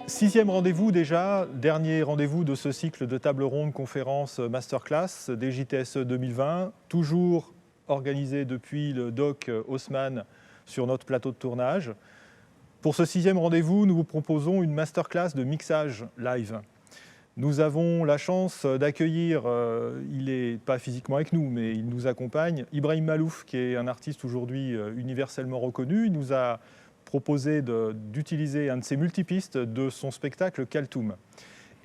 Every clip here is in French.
Sixième rendez-vous déjà, dernier rendez-vous de ce cycle de table ronde, conférence, masterclass des JTSE 2020, toujours organisé depuis le doc Haussmann sur notre plateau de tournage. Pour ce sixième rendez-vous, nous vous proposons une masterclass de mixage live. Nous avons la chance d'accueillir, il n'est pas physiquement avec nous, mais il nous accompagne, Ibrahim Malouf, qui est un artiste aujourd'hui universellement reconnu. Il nous a proposé d'utiliser un de ses multipistes de son spectacle Kaltoum.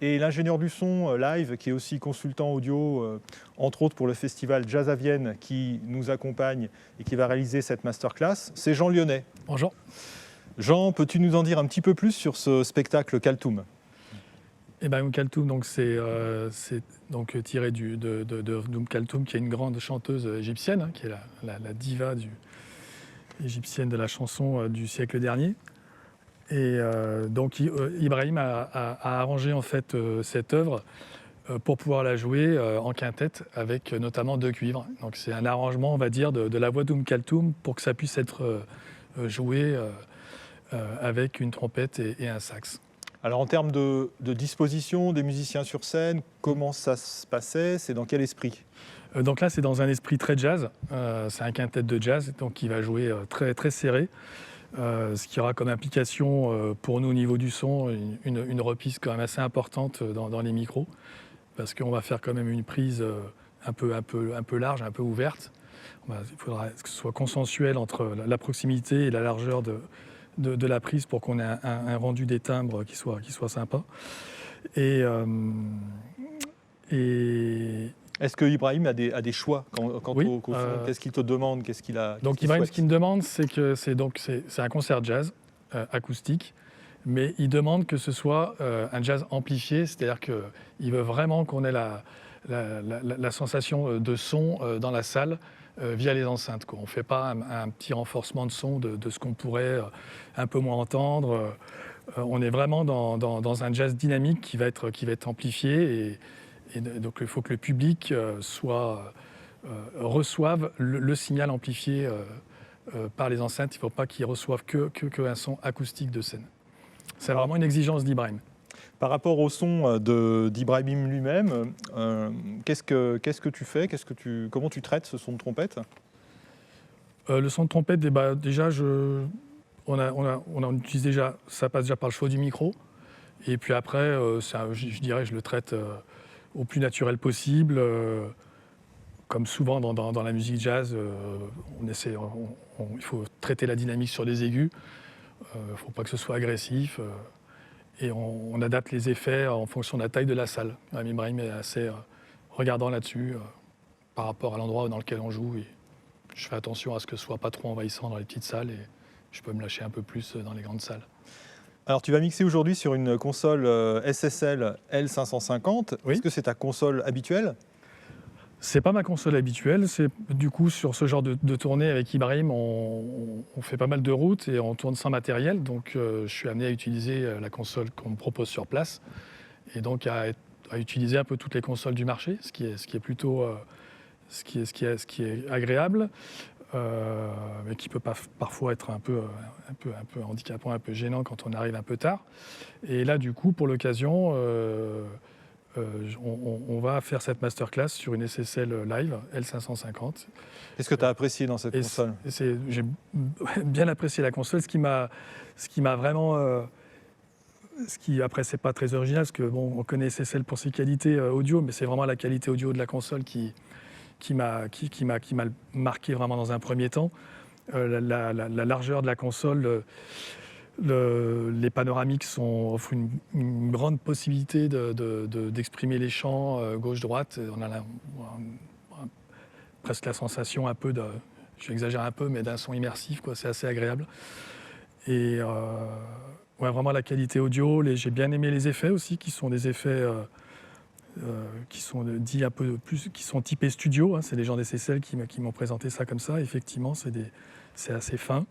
Et l'ingénieur du son live, qui est aussi consultant audio, entre autres pour le festival Jazz à Vienne, qui nous accompagne et qui va réaliser cette masterclass, c'est Jean Lyonnais. Bonjour. Jean, peux-tu nous en dire un petit peu plus sur ce spectacle Kaltoum ? Eh ben, Kaltoum, donc c'est donc tiré de Kaltoum, qui est une grande chanteuse égyptienne, hein, qui est la diva égyptienne de la chanson du siècle dernier. Et donc Ibrahim a arrangé en fait cette œuvre pour pouvoir la jouer en quintette avec notamment deux cuivres. Donc c'est un arrangement, on va dire, de la voix Kaltoum pour que ça puisse être joué avec une trompette et un sax. Alors en termes de disposition des musiciens sur scène, comment ça se passait ? C'est dans quel esprit ? Donc là, c'est dans un esprit très jazz. C'est un quintet de jazz, donc qui va jouer très, très serré. Ce qui aura comme implication pour nous au niveau du son une reprise quand même assez importante dans les micros, parce qu'on va faire quand même une prise un peu large, un peu ouverte. Il faudra que ce soit consensuel entre la proximité et la largeur de la prise pour qu'on ait un rendu des timbres qui soit sympa. Et est-ce que Ibrahim a des choix quant oui, au son ? Qu'est-ce qu'il te demande ? Qu'est-ce qu'il a ? Donc Ibrahim, ce qu'il me demande, c'est que c'est un concert jazz acoustique, mais il demande que ce soit un jazz amplifié, c'est-à-dire qu'il veut vraiment qu'on ait la sensation de son dans la salle via les enceintes, quoi. On ne fait pas un petit renforcement de son de ce qu'on pourrait un peu moins entendre. On est vraiment dans un jazz dynamique qui va être amplifié et donc il faut que le public reçoive le signal amplifié par les enceintes. Il ne faut pas qu'il reçoive qu'un son acoustique de scène. C'est vraiment une exigence d'Ibrahim. Par rapport au son d'Ibrahim lui-même, qu'est-ce que tu fais ? Comment tu traites ce son de trompette ? Le son de trompette, déjà, on utilise déjà, ça passe déjà par le choix du micro. Et puis après, je dirais, je le traite au plus naturel possible. Comme souvent dans la musique jazz, il faut traiter la dynamique sur les aigus. Il ne faut pas que ce soit agressif. Et on adapte les effets en fonction de la taille de la salle. Ibrahim est assez regardant là-dessus par rapport à l'endroit dans lequel on joue. Et je fais attention à ce que ce ne soit pas trop envahissant dans les petites salles et je peux me lâcher un peu plus dans les grandes salles. Alors tu vas mixer aujourd'hui sur une console SSL L550. Oui. Est-ce que c'est ta console habituelle ? C'est pas ma console habituelle, c'est du coup sur ce genre de tournée avec Ibrahim, on fait pas mal de routes et on tourne sans matériel, donc je suis amené à utiliser la console qu'on me propose sur place et donc à utiliser un peu toutes les consoles du marché, ce qui est plutôt ce qui est agréable, mais qui peut parfois être un peu handicapant, un peu gênant quand on arrive un peu tard. Et là du coup pour l'occasion, on va faire cette masterclass sur une SSL live L550. Qu'est-ce que tu as apprécié dans cette console ? J'ai bien apprécié la console. Ce qui m'a vraiment... après, c'est pas très original, parce que on connaît SSL pour ses qualités audio, mais c'est vraiment la qualité audio de la console qui m'a marqué vraiment dans un premier temps. La largeur de la console... les panoramiques offrent une grande possibilité d'exprimer les chants gauche-droite. On a presque la sensation un peu j'exagère un peu, mais d'un son immersif, quoi. C'est assez agréable. Et Ouais, vraiment la qualité audio. J'ai bien aimé les effets aussi, qui sont des effets qui sont dits un peu plus, qui sont typés studio. Hein. C'est les gens des CCL qui m'ont présenté ça comme ça. Effectivement, c'est assez fin.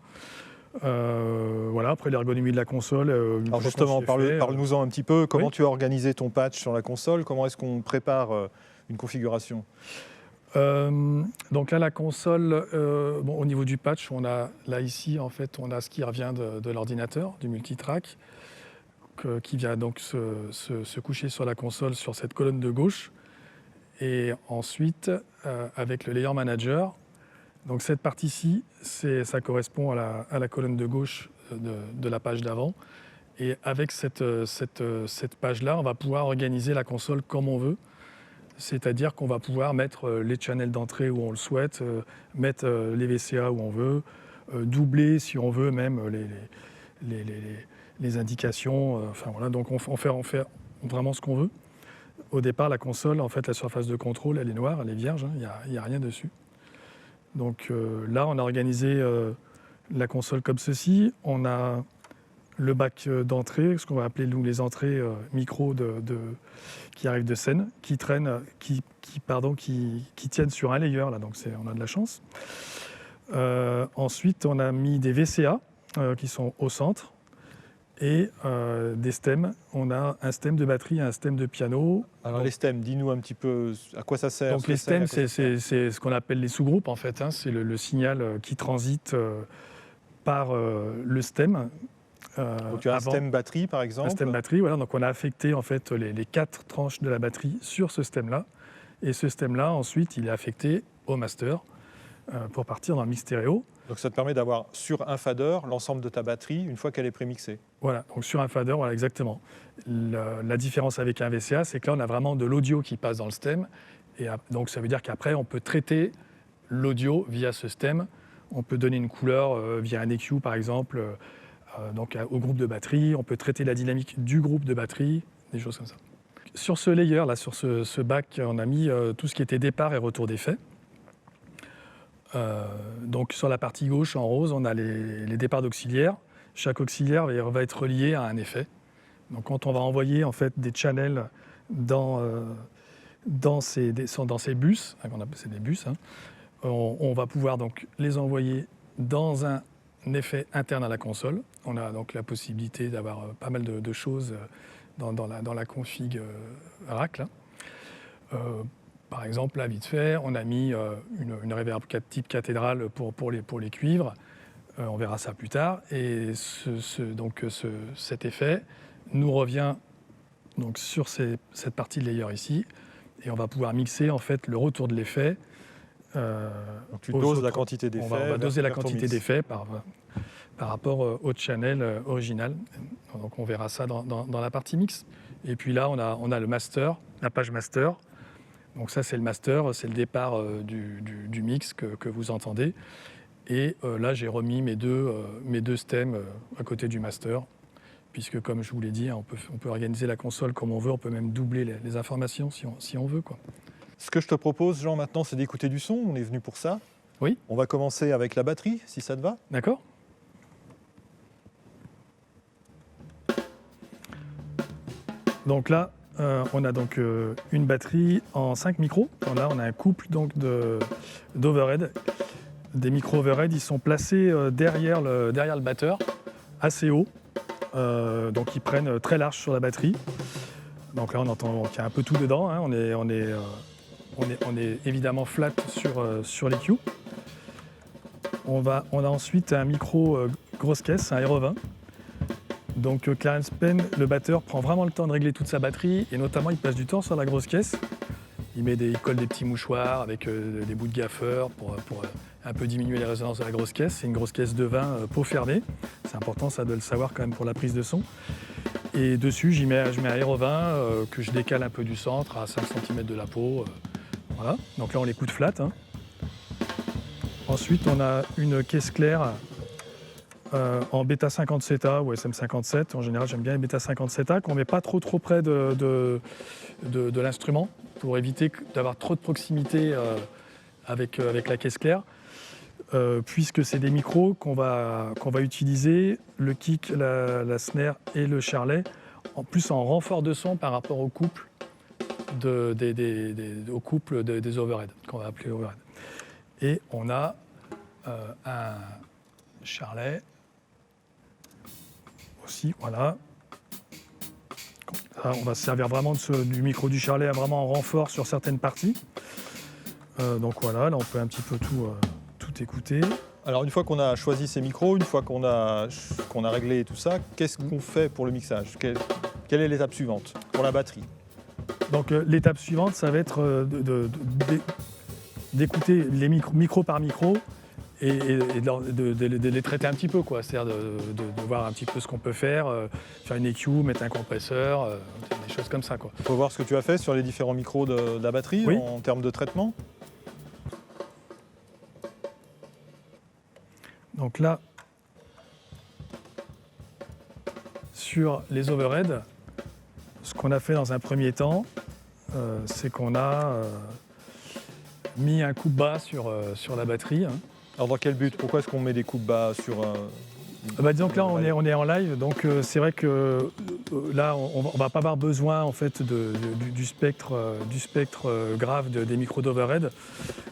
Voilà, après l'ergonomie de la console. Alors justement, parle-nous-en un petit peu. Comment Oui. tu as organisé ton patch sur la console? Comment est-ce qu'on prépare une configuration? Donc là, la console, au niveau du patch, on a là ici, en fait, on a ce qui revient de l'ordinateur, du multitrack, qui vient donc se coucher sur la console sur cette colonne de gauche. Et ensuite, avec le layer manager, donc cette partie-ci, ça correspond à la colonne de gauche de la page d'avant. Et avec cette page-là, on va pouvoir organiser la console comme on veut. C'est-à-dire qu'on va pouvoir mettre les channels d'entrée où on le souhaite, mettre les VCA où on veut, doubler si on veut même les indications. Enfin voilà, donc on fait vraiment ce qu'on veut. Au départ, la console, en fait, la surface de contrôle, elle est noire, elle est vierge, hein, il n'y a rien dessus. Donc là, on a organisé la console comme ceci. On a le bac d'entrée, ce qu'on va appeler nous, les entrées micro qui arrivent de scène, qui tiennent sur un layer, là, donc on a de la chance. Ensuite, on a mis des VCA qui sont au centre et des stems. On a un stem de batterie et un stem de piano. Alors les stems, dis-nous un petit peu à quoi ça sert. Donc les stems, c'est ce qu'on appelle les sous-groupes en fait. Hein. C'est le signal qui transite par le stem. Donc tu as un stem batterie par exemple. Un stem batterie, voilà. Donc on a affecté en fait les 4 tranches de la batterie sur ce stem-là. Et ce stem-là, ensuite, il est affecté au master pour partir dans le mix stéréo. Donc ça te permet d'avoir sur un fader l'ensemble de ta batterie une fois qu'elle est prémixée. Voilà, donc sur un fader, voilà, exactement. La différence avec un VCA, c'est que là, on a vraiment de l'audio qui passe dans le stem. Et donc ça veut dire qu'après, on peut traiter l'audio via ce stem. On peut donner une couleur via un EQ, par exemple, donc au groupe de batterie. On peut traiter la dynamique du groupe de batterie, des choses comme ça. Sur ce layer, là, sur ce bac, on a mis tout ce qui était départ et retour d'effet. Donc sur la partie gauche, en rose, on a les départs d'auxiliaires. Chaque auxiliaire va être relié à un effet. Donc quand on va envoyer en fait des channels dans ces bus, c'est des bus, hein, on va pouvoir donc les envoyer dans un effet interne à la console. On a donc la possibilité d'avoir pas mal de choses dans la config rack. Là. Par exemple, là, vite fait, on a mis une reverb type cathédrale pour les cuivres. On verra ça plus tard. Et cet effet nous revient donc, sur cette partie de layer ici. Et on va pouvoir mixer en fait, le retour de l'effet. Donc tu doses la quantité d'effet. On va doser la quantité d'effet par rapport au channel original. Donc on verra ça dans la partie mix. Et puis là, on a le master, la page master. Donc ça, c'est le master, c'est le départ du mix que vous entendez. Et là, j'ai remis mes deux stems à côté du master, puisque comme je vous l'ai dit, hein, on peut organiser la console comme on veut, on peut même doubler les informations si on veut, quoi. Ce que je te propose, Jean, maintenant, c'est d'écouter du son. On est venu pour ça. Oui. On va commencer avec la batterie, si ça te va. D'accord. Donc là, on a donc une batterie en 5 micros. Là, on a un couple donc d'overhead. Des micros overhead, ils sont placés derrière le batteur, assez haut. Donc ils prennent très large sur la batterie. Donc là, on entend qu'il y a un peu tout dedans. Hein. On est évidemment flat sur l'EQ. On a ensuite un micro grosse caisse, un Aero 20. Donc Clarence Penn, le batteur, prend vraiment le temps de régler toute sa batterie et notamment il passe du temps sur la grosse caisse. Il colle des petits mouchoirs avec des bouts de gaffeur pour un peu diminuer les résonances de la grosse caisse. C'est une grosse caisse de 20 peau fermée. C'est important ça de le savoir quand même pour la prise de son. Et dessus, je mets un Aero 20 que je décale un peu du centre à 5 cm de la peau. Voilà. Donc là on l'écoute flat. Hein. Ensuite on a une caisse claire en bêta 57A ou SM57. En général, j'aime bien les bêta 57A qu'on ne met pas trop près de l'instrument pour éviter d'avoir trop de proximité avec la caisse claire. puisque c'est des micros qu'on va utiliser, le kick, la snare et le charlet, en plus en renfort de son par rapport au couple des overheads, qu'on va appeler overhead. Et on a un charlet aussi, voilà. Là, on va se servir vraiment du micro du charlet vraiment en renfort sur certaines parties. Donc voilà, là on peut un petit peu tout écouter. Alors une fois qu'on a choisi ces micros, une fois qu'on a réglé tout ça, qu'est-ce qu'on fait pour le mixage? Quelle est l'étape suivante pour la batterie? Donc l'étape suivante, ça va être d'écouter les micro par micro et de les traiter un petit peu, quoi. C'est-à-dire de voir un petit peu ce qu'on peut faire une EQ, mettre un compresseur, des choses comme ça, quoi. Il faut voir ce que tu as fait sur les différents micros de la batterie, oui, en termes de traitement. Donc là, sur les overheads, ce qu'on a fait dans un premier temps, c'est qu'on a mis un coup bas sur la batterie. Hein. Alors dans quel but? Pourquoi est-ce qu'on met des coups bas sur... Disons que là, on est en live, donc c'est vrai que là, on ne va pas avoir besoin en fait, du spectre grave des micros d'overhead.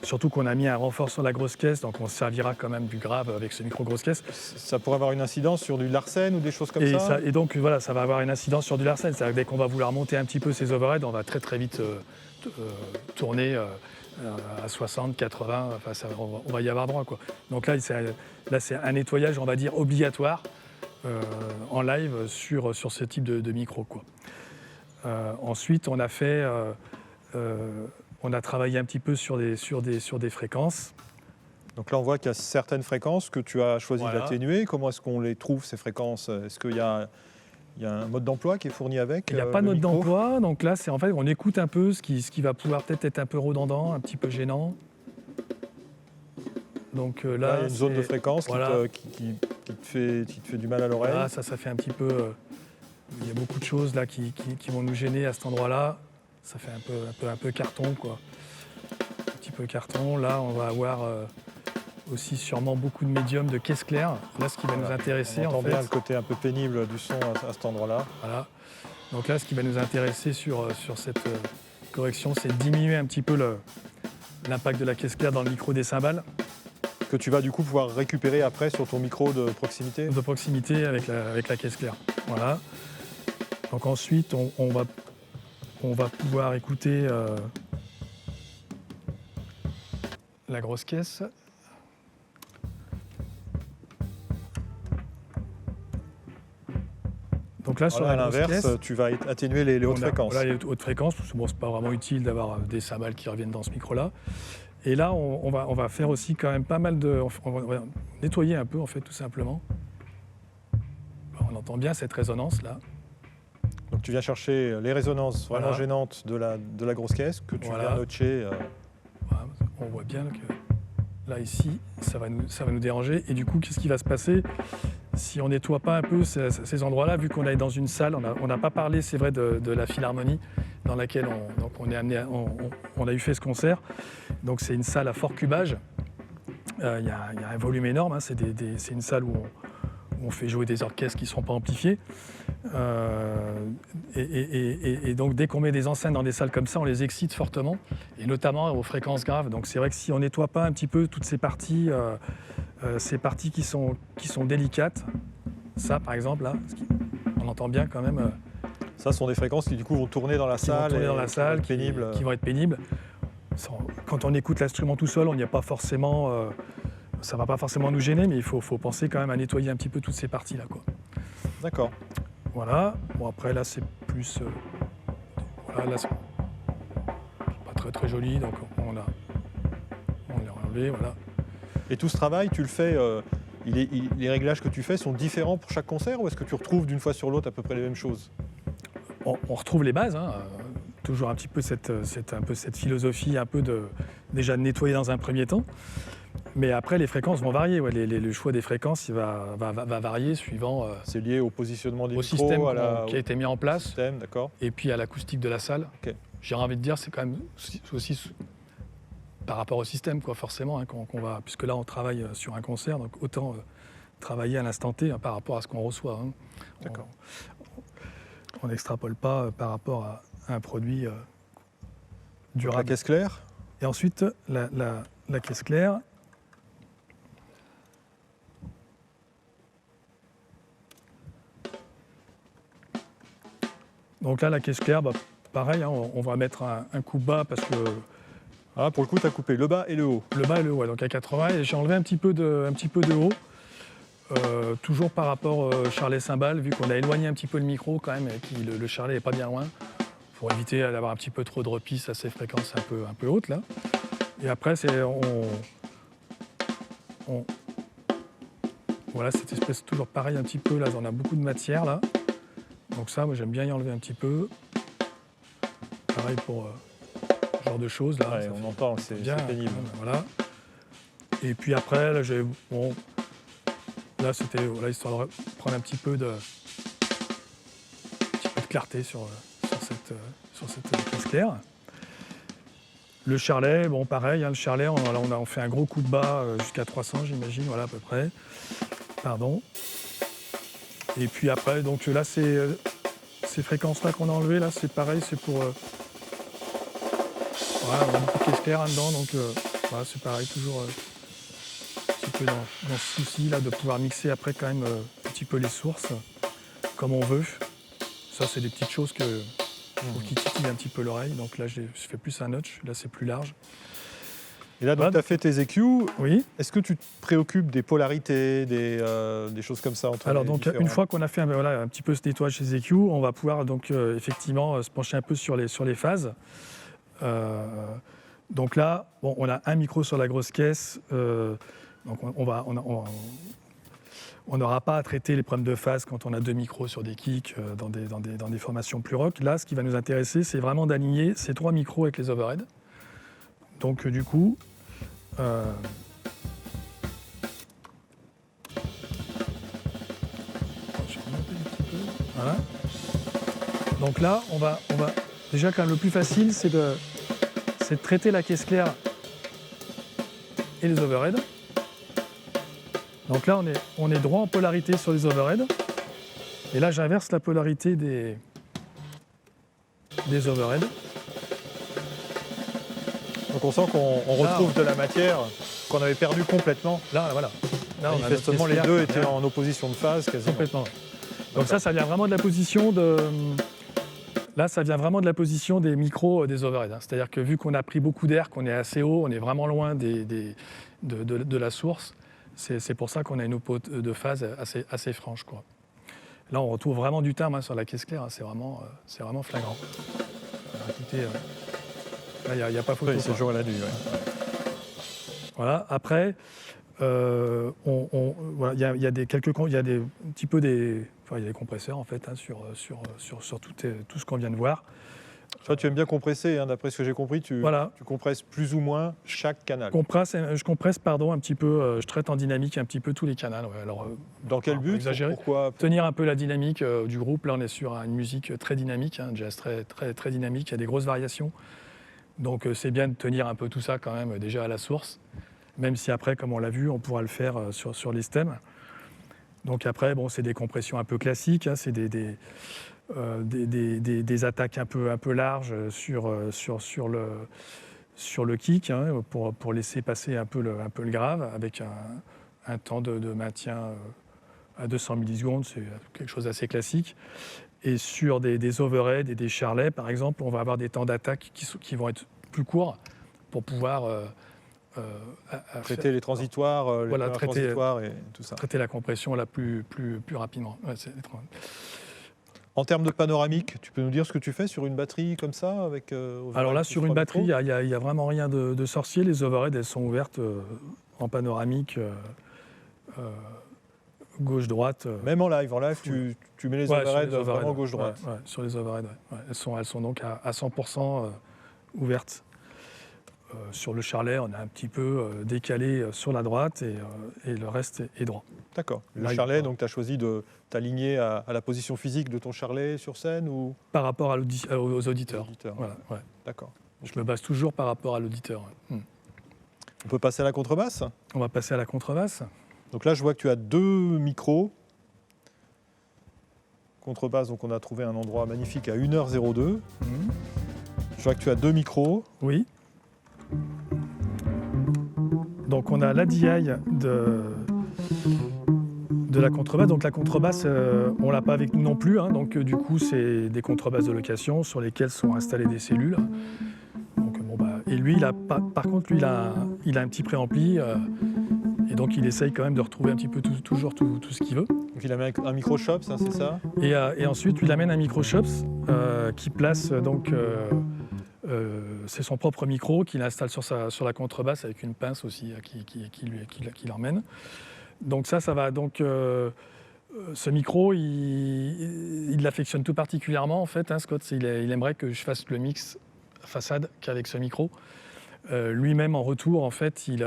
Surtout qu'on a mis un renfort sur la grosse caisse, donc on se servira quand même du grave avec ce micro grosse caisse. Ça pourrait avoir une incidence sur du Larsen ou des choses comme ça? Et donc voilà, ça va avoir une incidence sur du Larsen. C'est-à-dire que dès qu'on va vouloir monter un petit peu ces overheads, on va très très vite tourner à 60, 80, enfin, on va y avoir droit, quoi. Donc là, c'est un nettoyage, on va dire, obligatoire en live sur ce type de micro, quoi. Ensuite, on a fait... on a travaillé un petit peu sur des fréquences. Donc là, on voit qu'il y a certaines fréquences que tu as choisi voilà. d'atténuer. Comment est-ce qu'on les trouve, ces fréquences? Est-ce qu'il y a un mode d'emploi qui est fourni avec? Il n'y a pas de mode d'emploi. Donc là, c'est en fait, on écoute un peu ce qui va pouvoir peut-être être un peu redondant, un petit peu gênant. Donc là, il y a une zone de fréquence voilà. qui te fait du mal à l'oreille. Voilà, ça fait un petit peu... il y a beaucoup de choses là qui vont nous gêner à cet endroit-là. Ça fait un peu carton, quoi. Un petit peu carton. Là, on va avoir aussi sûrement beaucoup de médiums de caisse claire. Là, ce qui va nous intéresser, on entend en fait, bien le côté un peu pénible du son à cet endroit-là. Voilà. Donc là, ce qui va nous intéresser sur cette correction, c'est de diminuer un petit peu l'impact de la caisse claire dans le micro des cymbales. Que tu vas du coup pouvoir récupérer après sur ton micro de proximité? De proximité avec la caisse claire. Voilà. Donc ensuite, on va pouvoir écouter la grosse caisse. Donc là, sur à la grosse l'inverse, caisse, tu vas atténuer les hautes fréquences. Voilà, les hautes fréquences, parce que bon, c'est pas vraiment utile d'avoir des cymbales qui reviennent dans ce micro-là. Et là, on va faire aussi quand même pas mal de... On va nettoyer un peu, en fait, tout simplement. On entend bien cette résonance-là. Donc tu viens chercher les résonances vraiment gênantes de la grosse caisse que tu viens notcher. Voilà, on voit bien que là, ici, ça va nous déranger. Et du coup, qu'est-ce qui va se passer si on nettoie pas un peu ces endroits-là, vu qu'on est dans une salle? On n'a pas parlé, c'est vrai, de la Philharmonie dans laquelle on a eu fait ce concert. Donc c'est une salle à fort cubage. Il y a un volume énorme. Hein. C'est une salle où on fait jouer des orchestres qui ne sont pas amplifiés. Et donc dès qu'on met des enceintes dans des salles comme ça, on les excite fortement, et notamment aux fréquences graves. Donc c'est vrai que si on nettoie pas un petit peu toutes ces parties qui sont délicates, ça par exemple, là, on entend bien quand même. Ça sont des fréquences qui du coup vont tourner dans la salle, qui vont être pénibles. Quand on écoute l'instrument tout seul, on n'y a pas forcément... ça ne va pas forcément nous gêner, mais il faut penser quand même à nettoyer un petit peu toutes ces parties-là, quoi. D'accord. Voilà. Bon, après, là, c'est plus... voilà, là, c'est pas très, très joli, donc on l'a enlevé, voilà. Et tout ce travail, tu le fais... les réglages que tu fais sont différents pour chaque concert, ou est-ce que tu retrouves d'une fois sur l'autre à peu près les mêmes choses? On retrouve les bases, hein. Toujours un petit peu cette philosophie, un peu déjà de nettoyer dans un premier temps. Mais après, les fréquences vont varier. Ouais. Le choix des fréquences il va varier suivant... c'est lié au positionnement des micros, système qui a été mis en place, système, d'accord. Et puis à l'acoustique de la salle. Okay. J'ai envie de dire, c'est quand même aussi par rapport au système, quoi, forcément, hein, puisque là on travaille sur un concert, donc autant travailler à l'instant T hein, par rapport à ce qu'on reçoit. Hein. D'accord. On n'extrapole pas par rapport à un produit durable. La caisse claire. Et ensuite, la caisse claire. Donc là, la caisse claire, pareil, hein, on va mettre un coup bas parce que... Ah, pour le coup, tu as coupé le bas et le haut. Le bas et le haut, ouais, donc à 80, et j'ai enlevé un petit peu de haut. Toujours par rapport au charlet cymbale, vu qu'on a éloigné un petit peu le micro quand même, et que le charlet n'est pas bien loin, pour éviter d'avoir un petit peu trop de repis à ces fréquences un peu hautes là. Et après, voilà, cette espèce toujours pareil un petit peu, là on a beaucoup de matière là. Donc ça, moi j'aime bien y enlever un petit peu. Pareil pour ce genre de choses là. Ouais, on entend, c'est pénible. Voilà. Et puis après, là là c'était histoire de prendre un petit peu de clarté sur cette caisse claire. Le charlet, bon pareil, hein, le charlet, on fait un gros coup de bas jusqu'à 300 j'imagine, voilà à peu près. Pardon. Et puis après, donc là ces fréquences-là qu'on a enlevées, là c'est pareil, c'est pour... voilà, on a beaucoup de caisse claire dedans, donc voilà, c'est pareil, toujours un petit peu dans ce souci là de pouvoir mixer après quand même un petit peu les sources, comme on veut. Ça c'est des petites choses qui titillent un petit peu l'oreille, donc là je fais plus un notch, là c'est plus large. Et là, donc, tu as fait tes EQ. Oui. Est-ce que tu te préoccupes des polarités, des choses comme ça entre Alors, les donc, différents... une fois qu'on a fait un petit peu ce nettoyage chez EQ, on va pouvoir donc, effectivement se pencher un peu sur les phases. Donc là, bon, on a un micro sur la grosse caisse. Donc on n'aura pas à traiter les problèmes de phase quand on a deux micros sur des kicks dans des formations plus rock. Là, ce qui va nous intéresser, c'est vraiment d'aligner ces trois micros avec les overheads. Donc du coup, je vais remonter un petit peu. Voilà. Donc là, on va déjà quand même le plus facile, c'est de traiter la caisse claire et les overheads. Donc là, on est droit en polarité sur les overheads. Et là, j'inverse la polarité des overheads. Donc on sent qu'on retrouve de la matière qu'on avait perdue complètement. Là, voilà. Là, manifestement, les deux étaient en opposition de phase quasiment. Complètement. Donc ça vient vraiment de la position Là, ça vient vraiment de la position des micros des overheads. C'est-à-dire que vu qu'on a pris beaucoup d'air, qu'on est assez haut, on est vraiment loin de la source, c'est pour ça qu'on a une oppo de phase assez franche, quoi. Là, on retrouve vraiment du timbre sur la caisse claire, hein, c'est vraiment flagrant. Alors, écoutez, là, il n'y a pas photo. Oui, c'est le jour et la nuit. Ouais. Voilà. Après, voilà, il y a des compresseurs en fait hein, sur tout ce qu'on vient de voir. Toi, tu aimes bien compresser, hein, d'après ce que j'ai compris, tu compresses plus ou moins chaque canal. Je compresse un petit peu, je traite en dynamique un petit peu tous les canaux. Ouais. Alors, dans quel but? Pourquoi tenir un peu la dynamique du groupe. Là, on est sur une musique très dynamique, un jazz très, très, très dynamique, il y a des grosses variations. Donc, c'est bien de tenir un peu tout ça quand même déjà à la source. Même si après, comme on l'a vu, on pourra le faire sur les stems. Donc après, bon, c'est des compressions un peu classiques, hein, c'est des attaques un peu larges sur le kick, hein, pour laisser passer un peu le grave, avec un temps de maintien à 200 millisecondes, c'est quelque chose d'assez classique. Et sur des overheads et des charlets, par exemple, on va avoir des temps d'attaque qui vont être plus courts pour pouvoir... traiter les transitoires, les transitoires et tout ça. Traiter la compression là plus rapidement. Ouais, en termes de panoramique, tu peux nous dire ce que tu fais sur une batterie comme ça avec, alors là, sur une batterie, il n'y a vraiment rien de sorcier. Les overheads, elles sont ouvertes en panoramique gauche-droite. Même en live, tu mets les overheads vraiment gauche-droite. Ouais, sur les overheads, ouais. Elles sont donc à 100% ouvertes. Sur le charlet, on a un petit peu décalé sur la droite et le reste est droit. D'accord. Le charlet, donc tu as choisi de t'aligner à la position physique de ton charlet sur scène ou... Par rapport aux auditeurs. Voilà, ouais. D'accord. Je me base toujours par rapport à l'auditeur. Ouais. On peut passer à la contrebasse. On va passer à la contrebasse. Donc là, je vois que tu as 2 micros. Contrebasse, donc on a trouvé un endroit magnifique à 1h02. Je vois que tu as 2 micros. Oui. Donc on a la DI de la contrebasse. Donc la contrebasse, on ne l'a pas avec nous non plus. Hein. Donc du coup, c'est des contrebasses de location sur lesquelles sont installées des cellules. Donc, et lui, par contre, lui, il a un petit préampli. Et donc il essaye quand même de retrouver un petit peu toujours tout ce qu'il veut. Donc il amène un micro-shops, hein, c'est ça? Et ensuite, il amène un micro-shops qui place donc... c'est son propre micro qu'il installe sur la contrebasse avec une pince aussi qui l'emmène. Donc ça va donc ce micro, il l'affectionne tout particulièrement en fait, hein, Scott. Il aimerait que je fasse le mix façade qu'avec ce micro. Lui-même en retour, en fait, il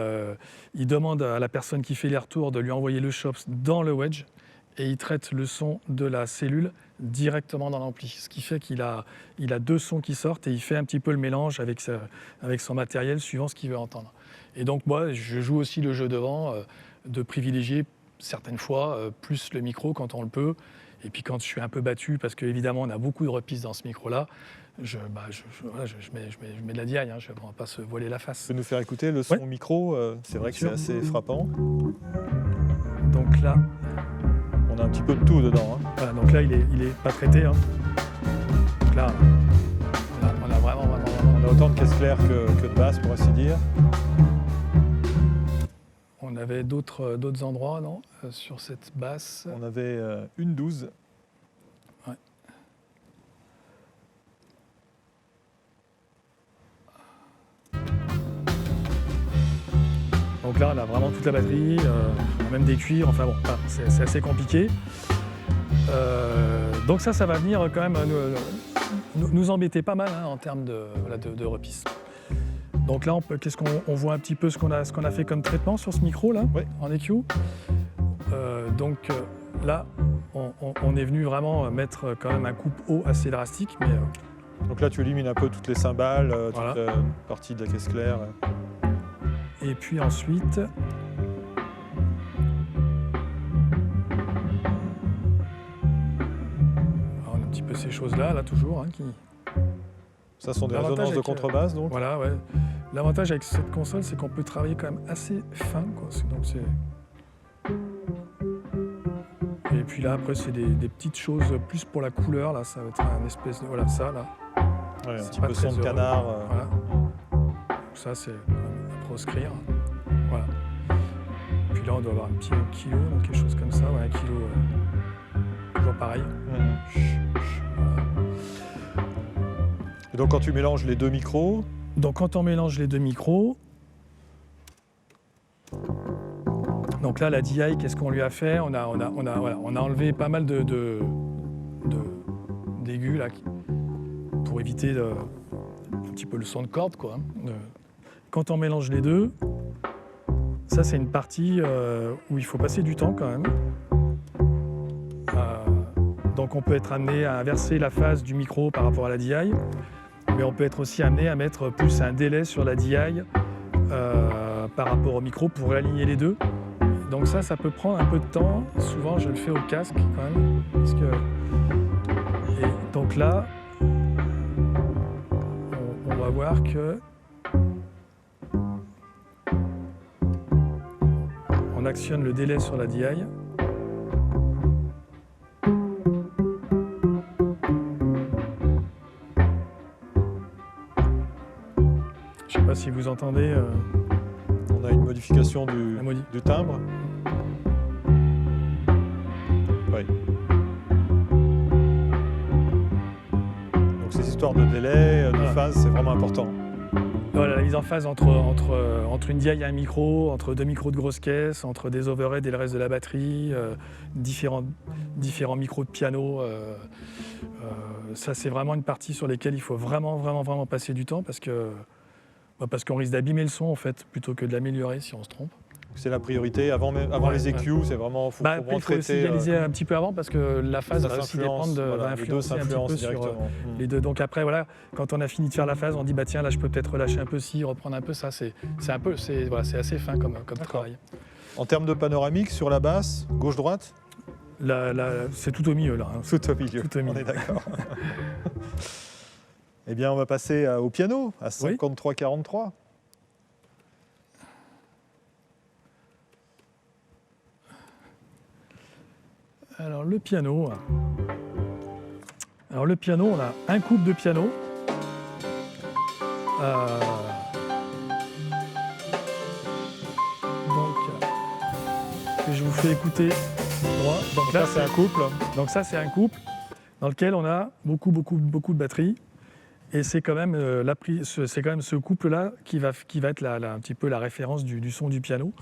demande à la personne qui fait les retours de lui envoyer le chops dans le wedge et il traite le son de la cellule directement dans l'ampli. Ce qui fait qu'il a 2 sons qui sortent et il fait un petit peu le mélange avec son matériel suivant ce qu'il veut entendre. Et donc moi, je joue aussi le jeu devant de privilégier certaines fois plus le micro quand on le peut. Et puis quand je suis un peu battu, parce qu'évidemment on a beaucoup de repistes dans ce micro-là, je mets de la DI, hein, je ne vais pas se voiler la face. Tu peux nous faire écouter le son micro, c'est vrai que c'est assez frappant. Donc là... On a un petit peu de tout dedans. Hein. Voilà, donc là, il est pas traité. Hein. Donc là, on a vraiment... On a autant de caisse claire que de basse, pour ainsi dire. On avait d'autres endroits, non, sur cette basse. On avait une 12. Ouais. Donc là, on a vraiment toute la batterie, même des cuirs, enfin bon, c'est assez compliqué. Donc ça va venir quand même nous embêter pas mal hein, en termes de repiste. Donc là, on voit un petit peu ce qu'on a fait comme traitement sur ce micro là, oui. En EQ. Donc là, on est venu vraiment mettre quand même un coupe haut assez drastique. Mais, donc là, tu élimines un peu toutes les cymbales, voilà. toute la partie de la caisse claire. Et puis ensuite, on a un petit peu ces choses-là, là toujours, hein, qui... Ça sont des résonances de contrebasse, donc. Voilà, ouais. L'avantage avec cette console, c'est qu'on peut travailler quand même assez fin, quoi. Donc et puis là, après, c'est des petites choses plus pour la couleur. Là, ça va être un espèce de... Voilà, ça, là. Ouais, un petit peu son de canard. Voilà. Donc ça, c'est à proscrire. Voilà. Puis là, on doit avoir un petit kilo, donc quelque chose comme ça. Ouais, 1 kilo, toujours pareil. Voilà. Et donc, quand tu mélanges les 2 micros... Donc, quand on mélange les 2 micros... Donc là, la DI, qu'est-ce qu'on lui a fait ? On a enlevé pas mal d'aigus là, pour éviter un petit peu le son de corde, quoi. Quand on mélange les deux, ça c'est une partie où il faut passer du temps quand même. Donc on peut être amené à inverser la phase du micro par rapport à la DI, mais on peut être aussi amené à mettre plus un délai sur la DI par rapport au micro pour réaligner les deux. Donc ça peut prendre un peu de temps. Souvent, je le fais au casque quand même. Et donc là, on va voir que on actionne le délai sur la DI. Je ne sais pas si vous entendez. On a une modification du timbre. Oui. Donc ces histoires de délai, de phase, c'est vraiment important. Voilà, la mise en phase entre une DI et un micro, entre 2 micros de grosse caisse, entre des overheads et le reste de la batterie, différents micros de piano. Ça, c'est vraiment une partie sur laquelle il faut vraiment passer du temps parce qu'on risque d'abîmer le son en fait, plutôt que de l'améliorer si on se trompe. C'est la priorité. Avant Ouais, les EQ, c'est vraiment... Après, il faut aussi réaliser un petit peu avant parce que la phase ça va aussi s'influence, dépendre, voilà, va les deux influencer un petit s'influencent peu sur directement. les deux. Donc après, voilà, quand on a fini de faire la phase, on dit bah tiens, là je peux peut-être relâcher un peu ci, reprendre un peu ça. C'est assez fin comme travail. En termes de panoramique, sur la basse, gauche-droite? C'est tout au milieu là. Hein. Tout au milieu, Tout au milieu. on est d'accord. Eh bien, on va passer au piano, à 53-43. Alors le piano, on a un couple de piano. Que je vous fais écouter. Donc là, c'est un couple. Donc ça, c'est un couple dans lequel on a beaucoup de batterie. Et c'est quand même, ce couple-là qui va être un petit peu la référence du son du piano.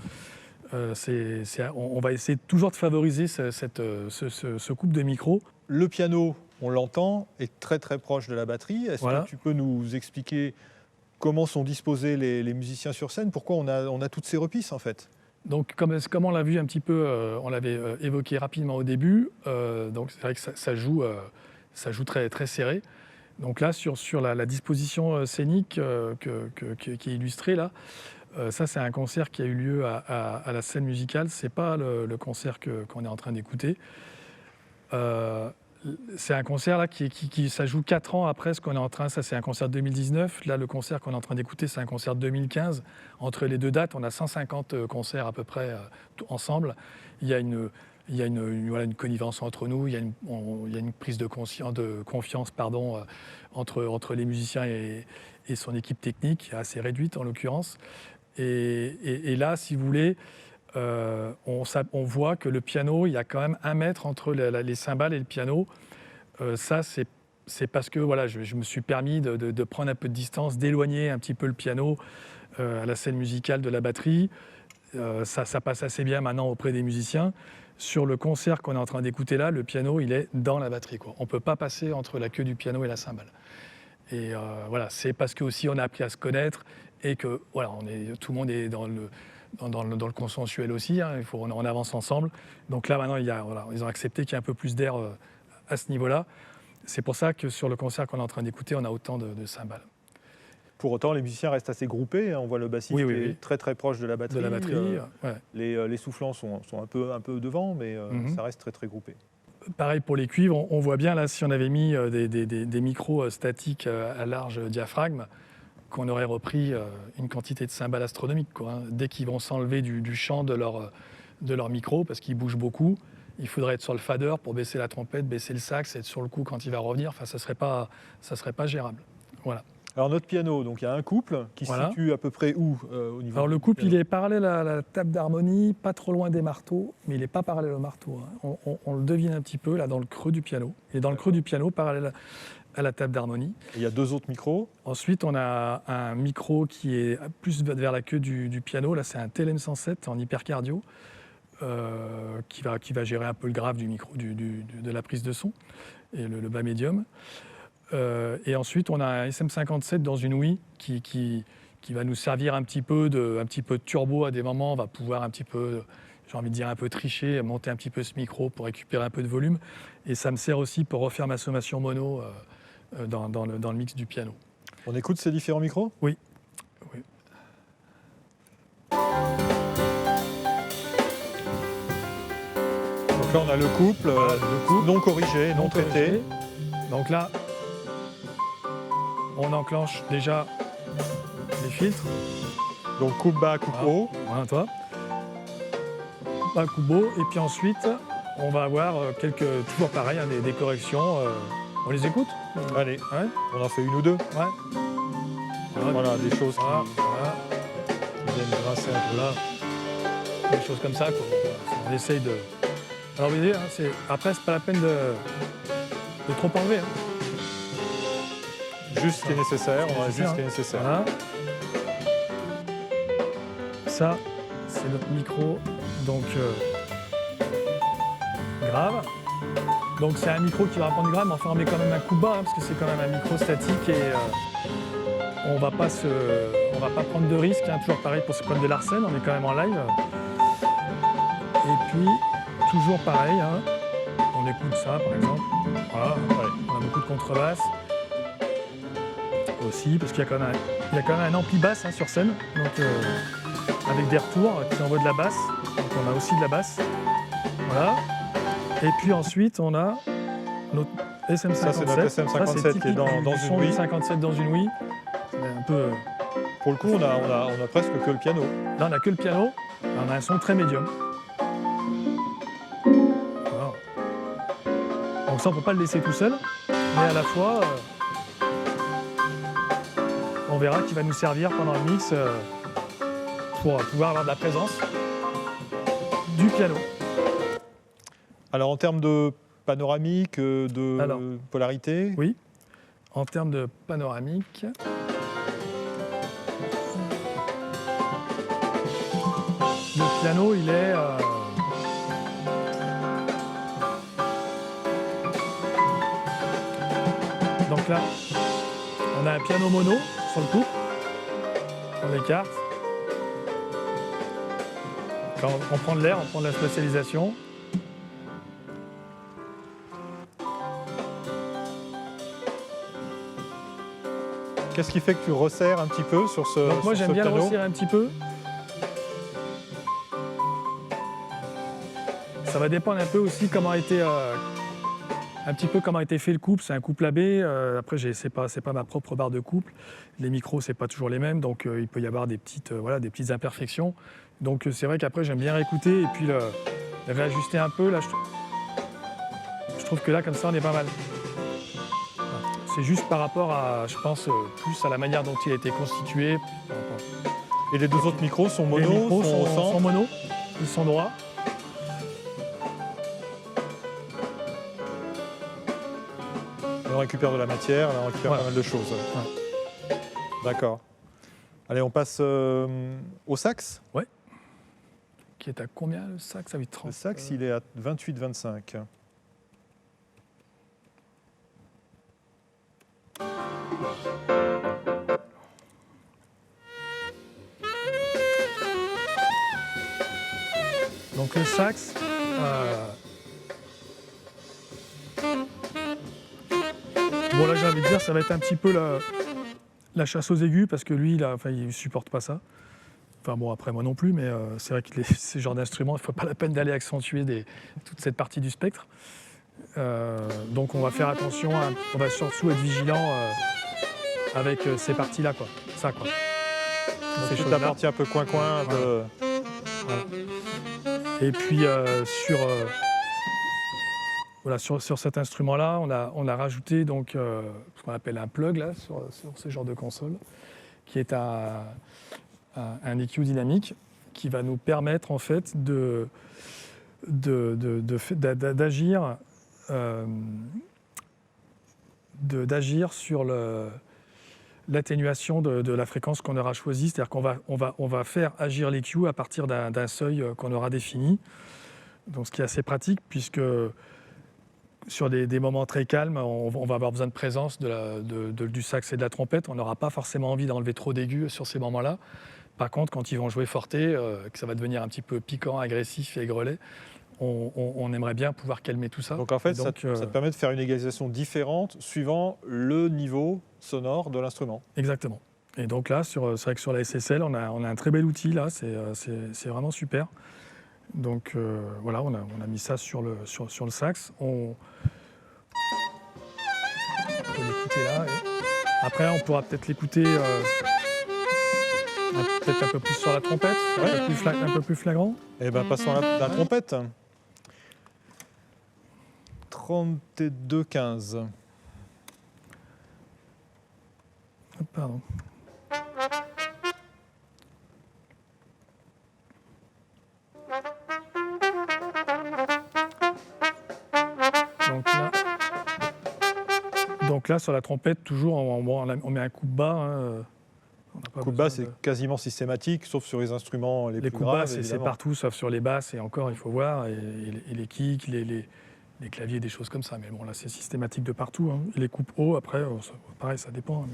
On va essayer toujours de favoriser ce couple de micros. Le piano, on l'entend, est très proche de la batterie. Est-ce que tu peux nous expliquer comment sont disposés les musiciens sur scène? Pourquoi on a toutes ces repisses en fait? Donc, comme on l'a vu un petit peu, on l'avait évoqué rapidement au début, donc c'est vrai que ça joue très serré. Donc là, sur la disposition scénique qui est illustrée là, ça c'est un concert qui a eu lieu à la scène musicale. C'est pas le concert qu'on est en train d'écouter. C'est un concert là ça joue 4 ans après ce qu'on est en train. Ça c'est un concert 2019. Là le concert qu'on est en train d'écouter c'est un concert 2015. Entre les deux dates, on a 150 concerts à peu près ensemble. Il y a une connivence entre nous. Il y a une prise de confiance entre les musiciens et son équipe technique, assez réduite en l'occurrence. Et là, si vous voulez, on voit que le piano, il y a quand même 1 mètre entre les cymbales et le piano. Ça, c'est parce que voilà, je me suis permis de prendre un peu de distance, d'éloigner un petit peu le piano à la scène musicale de la batterie. Ça passe assez bien maintenant auprès des musiciens. Sur le concert qu'on est en train d'écouter là, le piano, il est dans la batterie, quoi. On ne peut pas passer entre la queue du piano et la cymbale. Et voilà, c'est parce que aussi on a appris à se connaître et que voilà, tout le monde est dans le consensuel aussi, hein, on avance ensemble. Donc là, maintenant, ils ont accepté qu'il y ait un peu plus d'air à ce niveau-là. C'est pour ça que sur le concert qu'on est en train d'écouter, on a autant de cymbales. Pour autant, les musiciens restent assez groupés. On voit le bassiste qui est très proche de la batterie. Ouais. Les soufflants sont un peu devant, mais ça reste très groupé. Pareil pour les cuivres, on voit bien là, si on avait mis des micros statiques à large diaphragme, qu'on aurait repris une quantité de cymbales astronomiques, quoi, hein. Dès qu'ils vont s'enlever du champ de leur micro, parce qu'ils bougent beaucoup, il faudrait être sur le fader pour baisser la trompette, baisser le sax, être sur le coup quand il va revenir. Enfin, ça serait pas gérable. Voilà. Alors notre piano, donc il y a un couple qui se situe à peu près où au niveau? Alors le couple, il est parallèle à la table d'harmonie, pas trop loin des marteaux, mais il n'est pas parallèle au marteau, hein. On le devine un petit peu là dans le creux du piano. Il est dans le creux du piano, parallèle à la table d'harmonie. Il y a 2 autres micros. Ensuite, on a un micro qui est plus vers la queue du piano. Là, c'est un TLM107 en hypercardio qui va gérer un peu le grave du micro, de la prise de son et le bas médium. Et ensuite, on a un SM57 dans une ouïe qui va nous servir un petit peu de turbo à des moments. On va pouvoir un petit peu, j'ai envie de dire, un peu tricher, monter un petit peu ce micro pour récupérer un peu de volume. Et ça me sert aussi pour refaire ma sommation mono dans le mix du piano. On écoute ces différents micros? Oui. Donc là, on a le couple, non corrigé, non traité. Donc là, on enclenche déjà les filtres. Donc coupe bas, coupe haut. Voilà, toi. Coupe bas, coupe haut. Et puis ensuite, on va avoir toujours pareil, hein, des corrections. On les écoute? Allez, ouais. On en fait 1 ou 2. Ouais. Voilà, des choses qui viennent grincer un peu là. Des choses comme ça, quoi. On essaye de... Alors vous voyez, hein, après, c'est pas la peine de trop enlever. Hein. Juste ce qui est nécessaire, on a juste ce qui est nécessaire. Voilà. Ça, c'est notre micro, donc grave. Donc c'est un micro qui va prendre du grave, mais enfin on met quand même un coup bas, hein, parce que c'est quand même un micro statique et on va pas prendre de risques. Hein, toujours pareil pour ce problème de Larsen, on est quand même en live. Et puis, toujours pareil, hein, on écoute ça par exemple. Voilà, ouais, on a beaucoup de contrebasse. Aussi, parce qu'il y a quand même un ampli basse hein, sur scène, donc avec des retours qui envoient de la basse. Donc on a aussi de la basse. Voilà. Et puis ensuite, on a notre SM57. Ça, c'est notre SM57 qui est dans une Wii. 57 dans une Wii. C'est un peu... Pour le coup, on a presque que le piano. Là, on n'a que le piano. Là, on a un son très médium. Voilà. Donc ça, on ne peut pas le laisser tout seul. Mais à la fois, on verra qu'il va nous servir pendant le mix pour pouvoir avoir de la présence du piano. Alors, en termes de panoramique, de polarité? Oui, en termes de panoramique, le piano, il est... Donc là, on a un piano mono sur le couple, on l'écarte. Quand on prend de l'air, on prend de la spatialisation. Qu'est-ce qui fait que tu resserres un petit peu sur ce piano? Donc moi j'aime bien le resserrer un petit peu. Ça va dépendre un peu aussi comment a été fait le couple. C'est un couple AB. Après c'est pas ma propre barre de couple. Les micros c'est pas toujours les mêmes, donc il peut y avoir des petites imperfections. Donc c'est vrai qu'après j'aime bien réécouter et puis réajuster un peu. Là je trouve que là comme ça on est pas mal. C'est juste par rapport à, je pense, plus à la manière dont il a été constitué. Et les deux autres micros sont mono? Les micros sont mono, ils sont droits. On récupère de la matière, on récupère pas mal de choses. Ouais. D'accord. Allez, on passe au sax? Ouais. Qui est à combien le sax à 8,30? Le sax, il est à 28,25. Donc le sax, bon là j'ai envie de dire ça va être un petit peu la chasse aux aigus parce que lui il supporte pas ça. Enfin bon après moi non plus, mais c'est vrai que ces genres d'instruments, il ne faut pas la peine d'aller accentuer toute cette partie du spectre. Donc on va faire attention, on va surtout être vigilant avec ces parties-là quoi. Ça quoi. C'est toute la partie un peu coin-coin. Voilà. Voilà. Et puis sur cet instrument-là, on a rajouté donc ce qu'on appelle un plug là sur ce genre de console, qui est un EQ dynamique qui va nous permettre en fait d'agir sur l'atténuation de la fréquence qu'on aura choisie, c'est-à-dire qu'on va faire agir l'EQ à partir d'un seuil qu'on aura défini. Donc, ce qui est assez pratique puisque sur des moments très calmes, on va avoir besoin de présence du sax et de la trompette. On n'aura pas forcément envie d'enlever trop d'aigus sur ces moments-là. Par contre, quand ils vont jouer forte, que ça va devenir un petit peu piquant, agressif et grelet, on aimerait bien pouvoir calmer tout ça. Donc en fait, ça te permet de faire une égalisation différente suivant le niveau sonore de l'instrument. Exactement. Et donc là, c'est vrai que sur la SSL, on a un très bel outil, là, c'est vraiment super. Donc voilà, on a mis ça sur le sax. On peut l'écouter là. Et après, on pourra peut-être l'écouter peut-être un peu plus sur la trompette, un peu plus flagrant. Eh bien, passons à la trompette. 32,15. Pardon. Donc là, sur la trompette, toujours, on met un coup de bas. Hein, coup de bas, c'est quasiment systématique, sauf sur les instruments les plus graves. Les coups de bas, c'est partout, sauf sur les basses, et encore, il faut voir, et les kicks, les claviers, des choses comme ça. Mais bon, là, c'est systématique de partout. Hein. Et les coupes haut, après, pareil, ça dépend. Hein,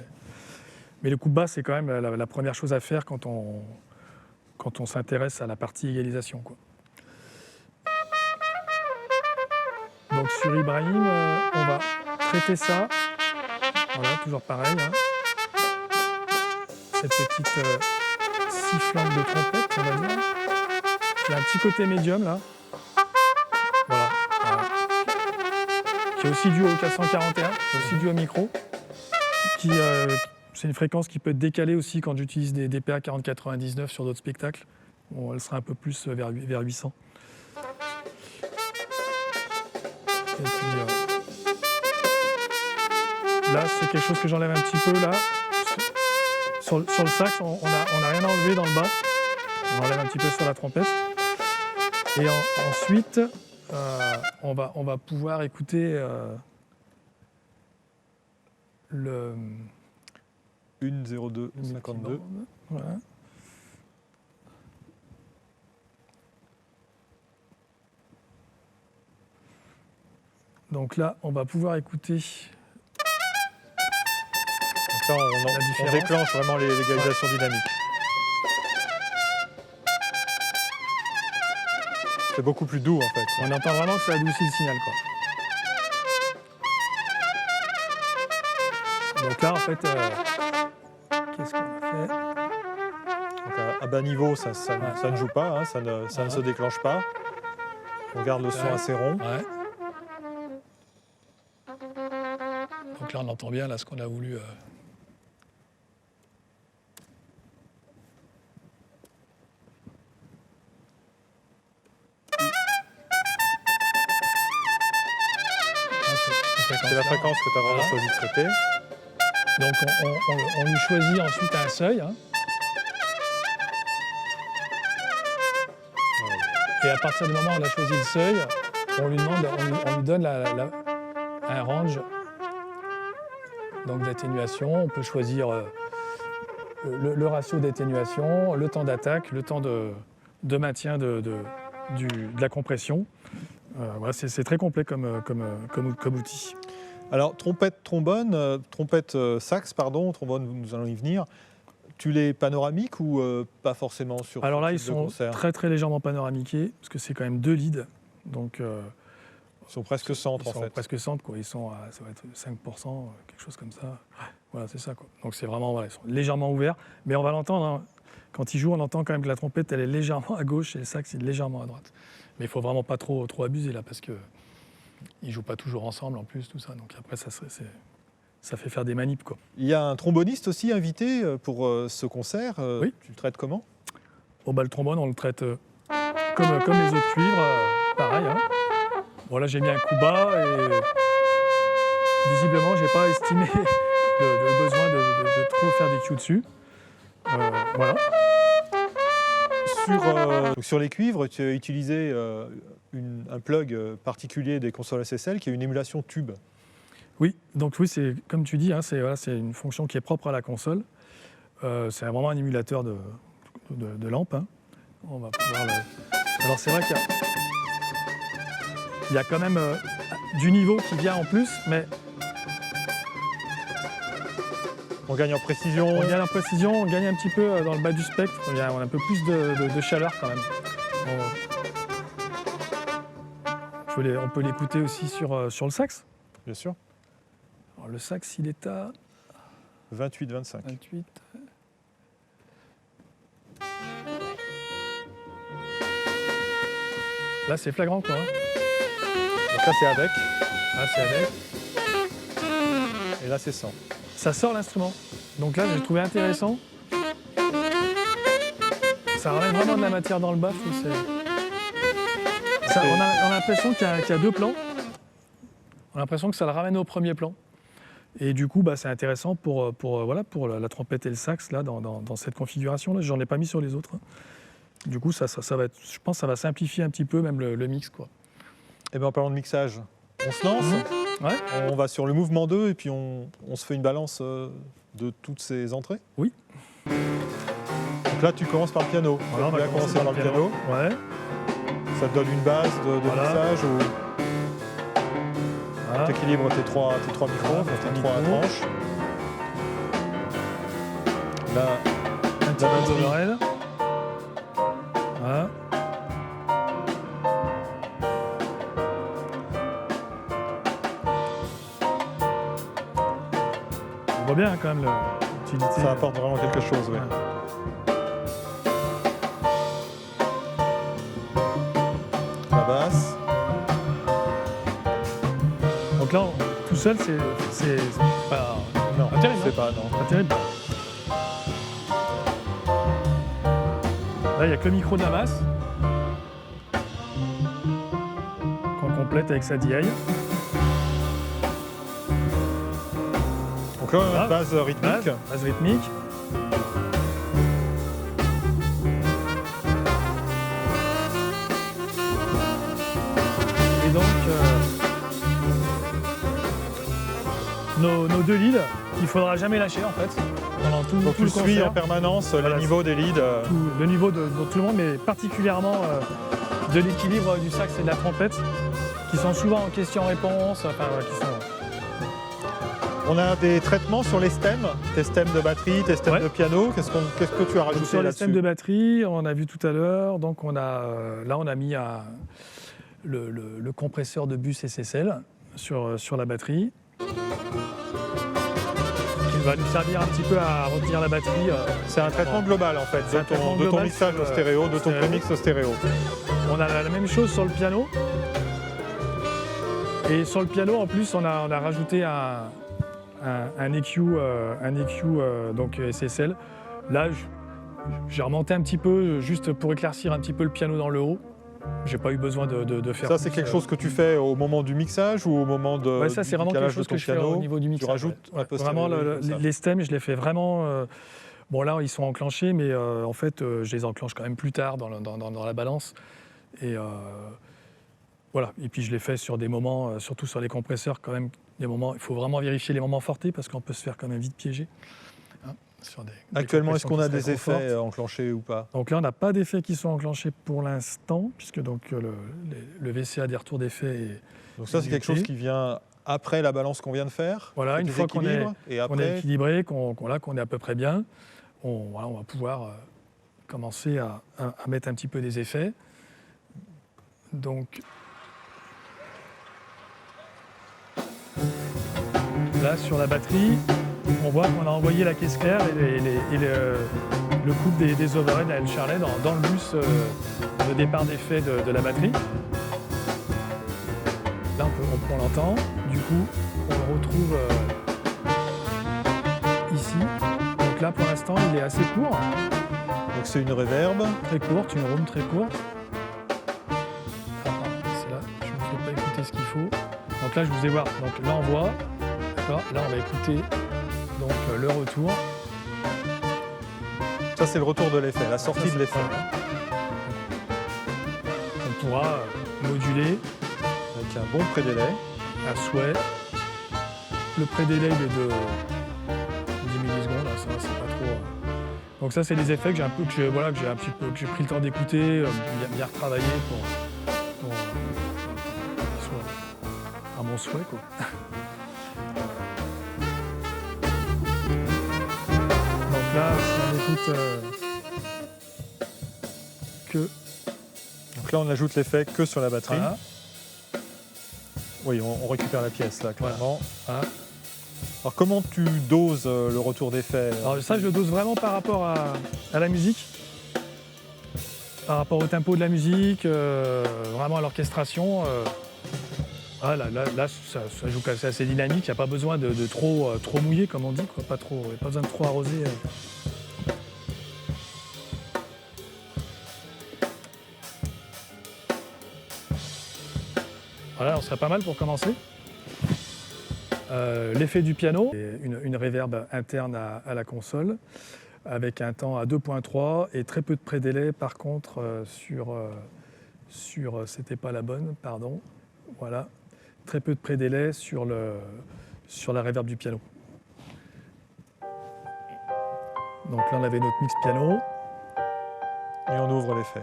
mais le coup de bas, c'est quand même la première chose à faire quand on s'intéresse à la partie égalisation, quoi. Donc sur Ibrahim, on va traiter ça. Voilà, toujours pareil. Hein. Cette petite sifflante de trompette, on va dire. Il y a un petit côté médium là. Voilà. Qui est aussi dû au 441, qui est aussi dû au micro. C'est une fréquence qui peut être décalée aussi quand j'utilise des DPA 4099 sur d'autres spectacles. Bon, elle sera un peu plus vers 800. Et puis, là, c'est quelque chose que j'enlève un petit peu là. Sur le sax, on n'a rien enlevé dans le bas. On enlève un petit peu sur la trompette. Et ensuite, on va pouvoir écouter le 1-02-52. Voilà. Donc là, on va pouvoir écouter. Donc là, on déclenche vraiment l'égalisation dynamique. C'est beaucoup plus doux en fait. On entend vraiment que ça adoucit le signal, quoi. Donc là, en fait, qu'est-ce qu'on a fait? Donc à bas niveau, ça ne joue pas, hein, ça ne se déclenche pas. On garde le son assez rond. Ouais. Donc là, on entend bien là, ce qu'on a voulu. C'est la fréquence que tu as vraiment choisi de traiter. Donc on lui choisit ensuite un seuil. Hein. Et à partir du moment où on a choisi le seuil, on lui donne un range d'atténuation. On peut choisir le ratio d'atténuation, le temps d'attaque, le temps de maintien de la compression. Voilà, c'est très complet comme outil. Alors, trompette, trombone, sax, trombone, nous allons y venir. Tu les panoramiques ou pas forcément sur Alors là, ce ils type de sont concert? très très légèrement panoramiqués, parce que c'est quand même 2 leads. Donc, ils sont presque centres en fait. Ils sont presque centres, quoi. Ça va être 5%, quelque chose comme ça. Voilà, c'est ça, quoi. Donc c'est vraiment, voilà, ils sont légèrement ouverts. Mais on va l'entendre, hein. Quand il joue, on entend quand même que la trompette, elle est légèrement à gauche et le sax, il est légèrement à droite. Mais il ne faut vraiment pas trop abuser là, parce qu'ils ne jouent pas toujours ensemble en plus, tout ça. Donc après, ça fait faire des manips, quoi. Il y a un tromboniste aussi invité pour ce concert. Oui. Tu le traites comment? Le trombone, on le traite comme les autres cuivres, pareil. Hein. Bon, là, j'ai mis un coup bas et visiblement, je n'ai pas estimé le besoin de trop faire des cues dessus. Voilà. Sur les cuivres, tu as utilisé un plug particulier des consoles SSL qui est une émulation tube. Oui, donc oui, c'est comme tu dis, hein, c'est une fonction qui est propre à la console. C'est vraiment un émulateur de lampe. Hein. On va pouvoir Alors c'est vrai qu'il y a quand même du niveau qui vient en plus, mais on gagne en précision. On gagne un petit peu dans le bas du spectre. On a un peu plus de chaleur quand même. On peut l'écouter aussi sur le sax. Bien sûr. Alors, le sax, il est à 28-25. 28. Là, c'est flagrant, quoi. Hein. Donc là, c'est avec. Là, c'est avec. Et là, c'est sans. Ça sort l'instrument. Donc là, j'ai trouvé intéressant. Ça ramène vraiment de la matière dans le bas. On a l'impression qu'il y a 2 plans. On a l'impression que ça le ramène au premier plan. Et du coup, c'est intéressant pour la trompette et le sax là, dans cette configuration-là. J'en ai pas mis sur les autres. Hein. Du coup, ça va être, je pense que ça va simplifier un petit peu même le mix, quoi. Et bien, en parlant de mixage, on se lance. Ouais. On va sur le mouvement 2 et puis on se fait une balance de toutes ces entrées. Oui. Donc là, tu commences par le piano. Voilà, on va commencer par le piano. Ouais. Ça te donne une base de mixage où tu équilibres tes trois micros, tes 3 tranches. Là, un petit peu d'overhead. Voilà. voit bien quand même l'utilité. Ça apporte vraiment quelque chose, oui. Ouais. La basse. Donc là, tout seul, c'est pas, Non, pas terrible. c'est pas, non. Pas terrible. Là, il n'y a que le micro de la basse qu'on complète avec sa DI. Donc là, on a une base rythmique. Base rythmique. Et donc, nos deux leads, qu'il ne faudra jamais lâcher en fait. Pendant tout Donc le tu suis concert. en permanence Voilà, les niveaux des leads. Le niveau de tout le monde, mais particulièrement de l'équilibre du sax et de la trompette, qui sont souvent en question-réponse, enfin, qui sont... On a des traitements sur les stems, tes stems de batterie, tes stems Ouais. de piano. Qu'est-ce que tu as Donc, rajouté sur les là-dessus? systèmes de batterie, on a vu tout à l'heure, donc on a, là on a mis le compresseur de bus SSL sur la batterie, qui va nous servir un petit peu à retenir la batterie. C'est un traitement global en fait, C'est un traitement de ton global mixage sur, au stéréo, de ton stéréo. prémix au stéréo. On a la même chose sur le piano. Et sur le piano, en plus, on a rajouté un EQ, donc SSL. Là, j'ai remonté un petit peu, juste pour éclaircir un petit peu le piano dans le haut. J'ai pas eu besoin de faire Ça, c'est plus, quelque chose que tu fais au moment du mixage ou au moment de Ouais, ça, c'est vraiment quelque chose que je fais au niveau du mixage. Tu rajoutes ouais. un peu Vraiment, les stems, je les fais vraiment... bon, là, ils sont enclenchés, mais en fait, je les enclenche quand même plus tard dans la balance. Et voilà. Et puis, je les fais sur des moments, surtout sur les compresseurs, quand même, des moments... Il faut vraiment vérifier les moments fortés, parce qu'on peut se faire quand même vite piéger. Hein, sur des Actuellement, est-ce qu'on a compressions des qui seraient trop effets fortes. enclenchés ou pas? Donc là, on n'a pas d'effets qui sont enclenchés pour l'instant, puisque donc, le VCA des retours d'effets est... Donc ça, c'est quelque chose qui vient après la balance qu'on vient de faire. Voilà, avec une les fois qu'on est, équilibres, et qu'on est après, équilibré, qu'on est à peu près bien, on va pouvoir commencer à mettre un petit peu des effets. Donc là, sur la batterie, on voit qu'on a envoyé la caisse claire et le couple des overheads à El Charlet dans le bus de départ d'effet de la batterie. Là, on l'entend. Du coup, on le retrouve ici. Donc là, pour l'instant, il est assez court. donc c'est une reverb. Très courte, une room très courte. Ah, c'est là, je ne me fais pas écouter ce qu'il faut. Donc là, je vous ai voir. Donc là, on voit. D'accord. Là, on va écouter donc, le retour. Ça, c'est le retour de l'effet, la sortie de l'effet. On pourra moduler Avec un bon prédélai. à souhait. Le pré-délai il est de 10 millisecondes, là, ça va, c'est pas trop. Donc ça, c'est des effets que j'ai un peu, que j'ai pris le temps d'écouter, bien retravailler pour qu'ils soient à mon souhait, quoi. Donc là, si on écoute que Donc là, on ajoute l'effet que sur la batterie. voilà, Oui, on récupère la pièce là, clairement. voilà. Alors comment tu doses le retour d'effet? Alors ça, je le dose vraiment par rapport à la musique, par rapport au tempo de la musique, vraiment à l'orchestration. Là, ça joue c'est assez dynamique, il n'y a pas besoin de trop mouiller, comme on dit, quoi. Pas besoin de trop arroser. Voilà, on serait pas mal pour commencer. L'effet du piano, une reverb interne à la console, avec un temps à 2.3 et très peu de pré-délai par contre sur c'était pas la bonne, pardon, voilà, très peu de pré-délai sur la reverb du piano. Donc là on avait notre mix piano, Et on ouvre l'effet.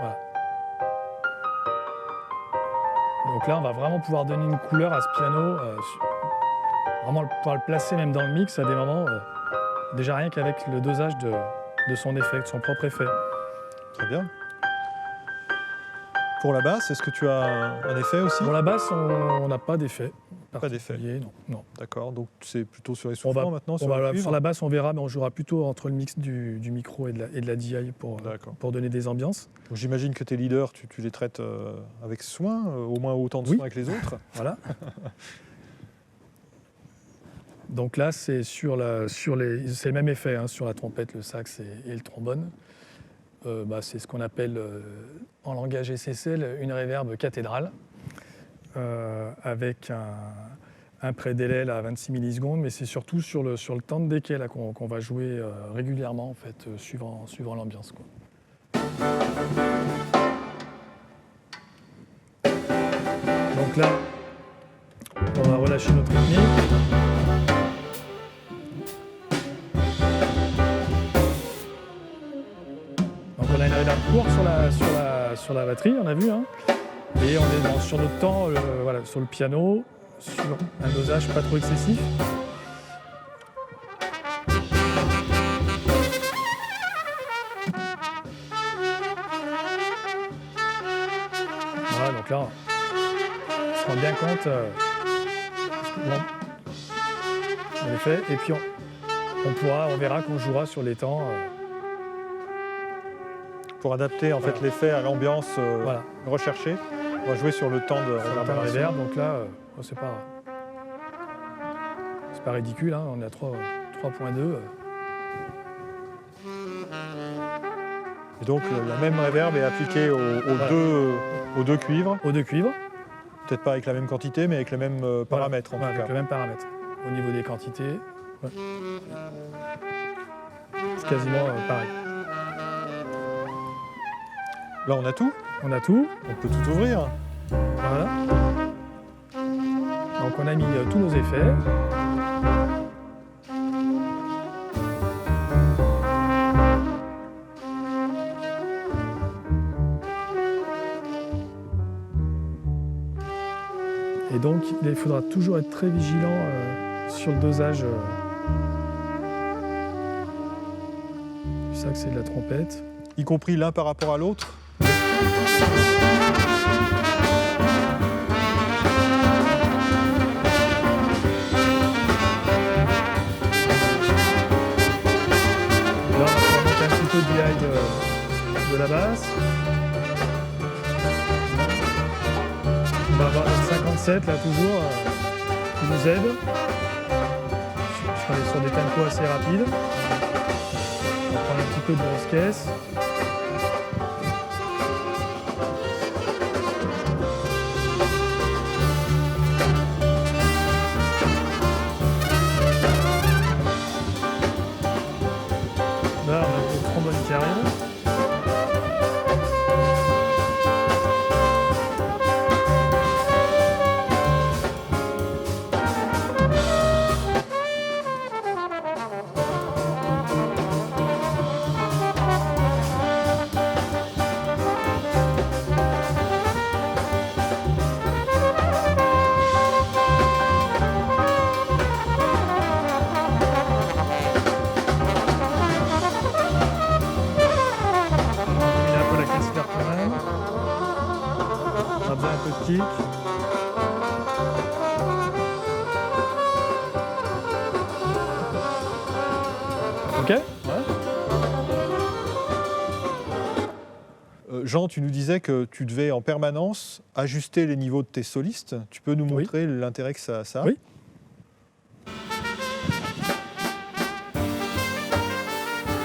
voilà. Donc là on va vraiment pouvoir donner une couleur à ce piano, vraiment pouvoir le placer même dans le mix à des moments, déjà rien qu'avec le dosage de son effet, de son propre effet. Très bien. Pour la basse, est-ce que tu as un effet aussi? Pour la basse, on n'a pas d'effet. Pas d'effet. particulier, non. D'accord, donc c'est plutôt sur les soufflants maintenant, sur On va- le cuivre? sur la basse, on verra, mais on jouera plutôt entre le mix du micro et de la DI D'accord. pour donner des ambiances. Donc j'imagine que tes leaders, tu les traites avec soin, au moins autant de Oui. soin que les autres. Voilà. Donc là, c'est c'est le même effet sur la trompette, le sax et le trombone. C'est ce qu'on appelle en langage SSL une reverb cathédrale avec un pré-délai à 26 millisecondes, mais c'est surtout sur le temps de décay là, qu'on va jouer régulièrement en fait, suivant l'ambiance, quoi. Donc là, on va relâcher notre rythmique. Donc on a une reverb courte sur la batterie, on a vu, hein. Et on est sur notre temps, sur le piano, sur un dosage pas trop excessif. Voilà, donc là, on se rend bien compte en effet, et puis on verra qu'on jouera sur les temps. Pour adapter en fait Voilà. l'effet à l'ambiance Voilà. recherchée, on va jouer sur le temps de Sur le temps de réverbération. reverb, donc là, c'est pas ridicule, hein, on est à 3.2. Et donc la même réverb est appliquée aux deux cuivres, Aux deux cuivres, peut-être pas avec la même quantité, mais avec les mêmes paramètres en voilà, tout avec cas. le même paramètre. Au niveau des quantités, ouais. C'est quasiment pareil. Là on a tout, On a tout, on peut tout ouvrir. voilà. Donc on a mis tous nos effets. Et donc il faudra toujours être très vigilant sur le dosage du sax et de la trompette. Y compris l'un par rapport à l'autre. Là, on va pouvoir monter un petit peu de DI de la basse. On va avoir notre 57 là toujours qui nous aide. On est sur des tempos assez rapides. On va prendre un petit peu de grosse caisse. Là, on a le trombone qui arrive. Il a un peu la caisse claire quand même. On a besoin un peu de kick. Ok, ouais. Jean, tu nous disais que tu devais en permanence ajuster les niveaux de tes solistes. Tu peux nous Oui. montrer l'intérêt que ça a? Oui.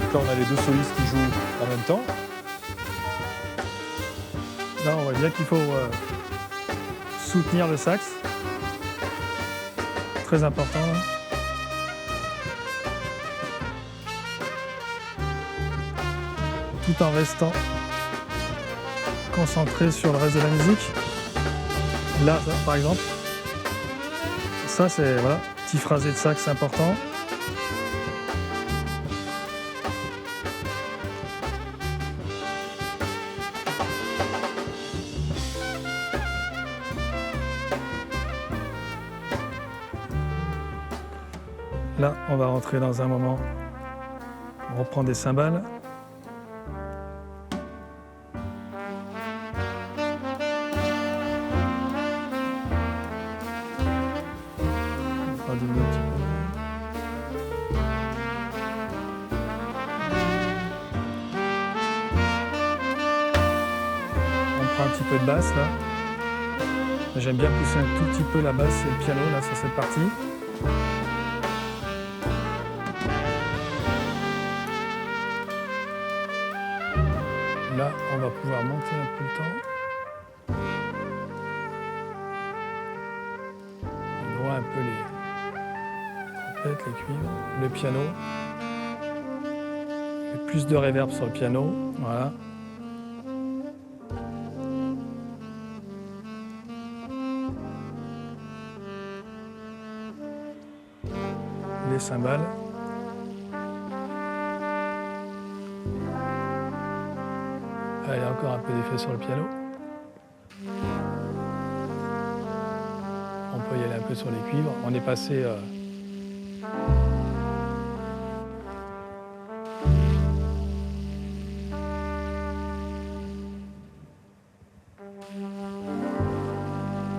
Donc là, on a les deux solistes qui jouent en même temps. Là, on voit bien qu'il faut soutenir le sax. Très important. Hein. Tout en restant concentré sur le reste de la musique. Là, ça, par exemple, ça c'est voilà, petit phrasé de sax important. Là, on va rentrer dans un moment. On reprend des cymbales. reprend un petit peu de basse là. J'aime bien pousser un tout petit peu la basse et le piano là sur cette partie. Là, on va pouvoir monter un peu le temps. On voit un peu les trompettes, les cuivres, le piano. Et plus de reverb sur le piano, voilà. Les cymbales. Ah, il y a encore un peu d'effet sur le piano. On peut y aller un peu sur les cuivres. On est passé...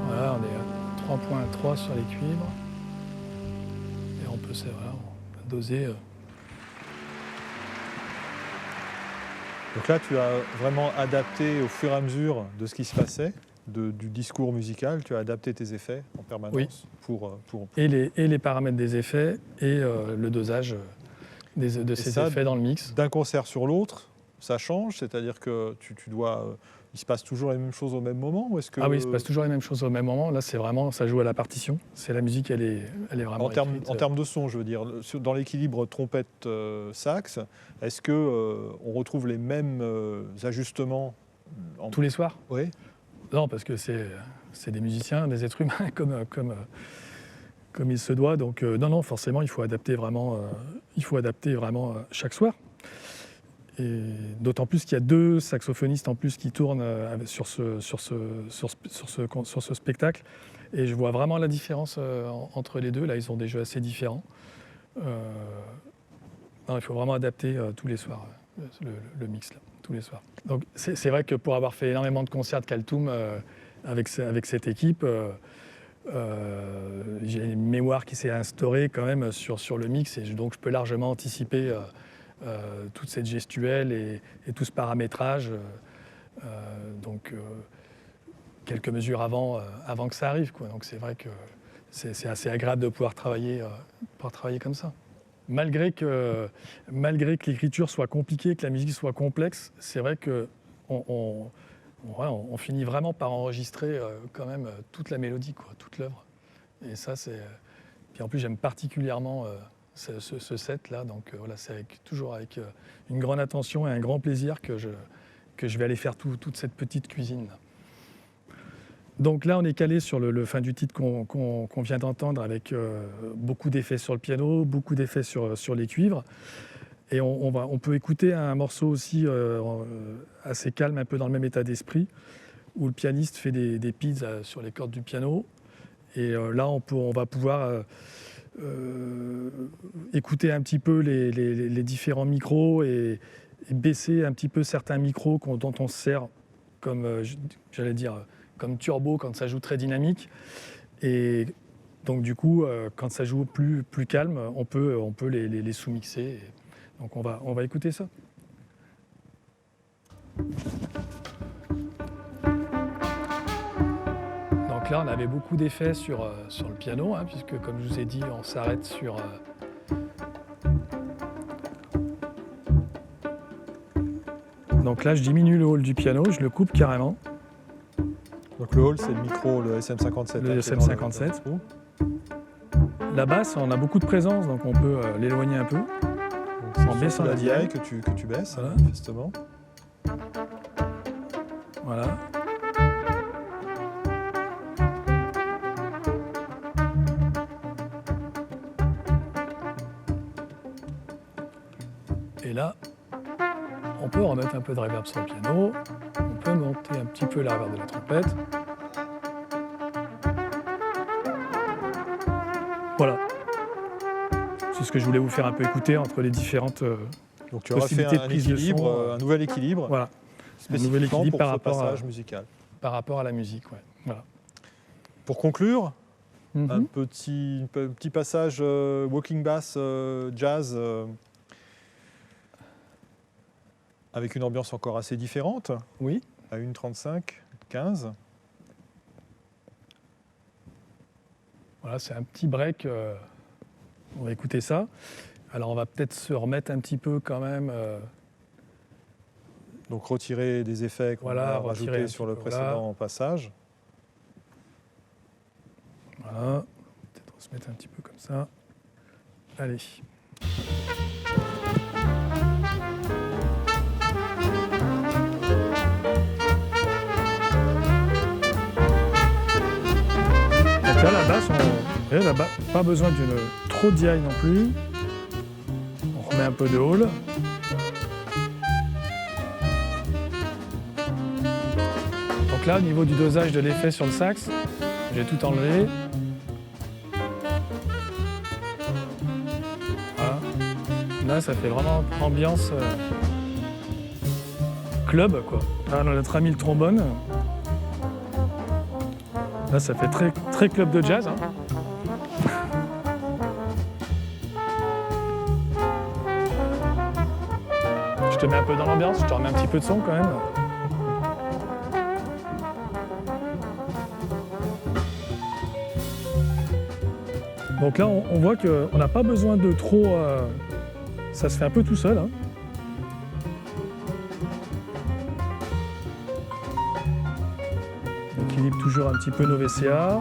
Voilà, on est à 3.3 sur les cuivres. Et on peut, voilà, on peut doser... Donc là, tu as vraiment adapté au fur et à mesure de ce qui se passait, du discours musical, tu as adapté tes effets en permanence Oui. pour... Et les paramètres des effets et le dosage de ces effets dans le mix. D'un concert sur l'autre, ça change, c'est-à-dire que tu dois... il se passe toujours les mêmes choses au même moment ou est-ce que... Ah oui, il se passe toujours les mêmes choses au même moment. Là, c'est vraiment, ça joue à la partition. C'est la musique, elle est vraiment écrite. En termes de son, je veux dire, dans l'équilibre trompette-sax, est-ce qu'on retrouve les mêmes ajustements tous les soirs? Oui. Non, parce que c'est des musiciens, des êtres humains comme il se doit. Donc non, forcément, il faut adapter vraiment chaque soir. Et d'autant plus qu'il y a 2 saxophonistes en plus qui tournent sur ce spectacle. Et je vois vraiment la différence entre les deux. Là, ils ont des jeux assez différents. Non, il faut vraiment adapter tous les soirs le mix, là, tous les soirs. Donc c'est vrai que pour avoir fait énormément de concerts de Kaltoum avec cette équipe, j'ai une mémoire qui s'est instaurée quand même sur le mix. Et donc je peux largement anticiper... toute cette gestuelle et tout ce paramétrage, donc quelques mesures avant que ça arrive, quoi. Donc c'est vrai que c'est assez agréable de pouvoir travailler comme ça. Malgré que l'écriture soit compliquée, que la musique soit complexe, c'est vrai qu'on finit vraiment par enregistrer quand même toute la mélodie, quoi, toute l'œuvre. Et ça, c'est... Puis en plus, j'aime particulièrement... ce set-là, donc voilà, c'est toujours avec une grande attention et un grand plaisir que je vais aller faire toute cette petite cuisine. Donc là, on est calé sur le fin du titre qu'on vient d'entendre avec beaucoup d'effets sur le piano, beaucoup d'effets sur les cuivres. Et on peut écouter un morceau aussi assez calme, un peu dans le même état d'esprit, où le pianiste fait des pids sur les cordes du piano. Et là, on va pouvoir... écouter un petit peu les différents micros et baisser un petit peu certains micros dont on se sert comme, j'allais dire, comme turbo quand ça joue très dynamique. Et donc du coup, quand ça joue plus calme, on peut les sous-mixer. Donc on va écouter ça. Donc là, on avait beaucoup d'effets sur le piano, hein, puisque, comme je vous ai dit, on s'arrête sur... Donc là, je diminue le hall du piano, je le coupe carrément. Donc le hall, c'est le micro, le SM57. Le SM57. La basse, on a beaucoup de présence, donc on peut l'éloigner un peu. En baissant la DI. Que tu baisses, voilà. Manifestement. Voilà. Et là, on peut remettre un peu de reverb sur le piano, on peut monter un petit peu la reverb de la trompette. Voilà. C'est ce que je voulais vous faire un peu écouter entre les différentes donc tu auras fait un nouvel équilibre, voilà. Spécifiquement un nouvel équilibre pour ce passage musical. Par rapport à la musique, ouais. Voilà. Pour conclure, un petit passage walking bass jazz avec une ambiance encore assez différente. Oui. À 1,35, 15. Voilà, c'est un petit break. On va écouter ça. Alors on va peut-être se remettre un petit peu quand même. Donc retirer des effets qu'on a rajoutés sur le précédent passage. Voilà, peut-être se mettre un petit peu comme ça. Allez. Donc là, la basse, pas besoin d'une trop de DI non plus. On remet un peu de hall. Donc là, au niveau du dosage de l'effet sur le sax, j'ai tout enlevé. Voilà. Là, ça fait vraiment ambiance club, quoi. Là, on a notre ami le trombone. Là, ça fait très, très club de jazz. Hein. Je te mets un peu dans l'ambiance, je te remets un petit peu de son quand même. Donc là, on voit qu'on n'a pas besoin de trop... ça se fait un peu tout seul. Hein. On équilibre toujours un petit peu nos VCA.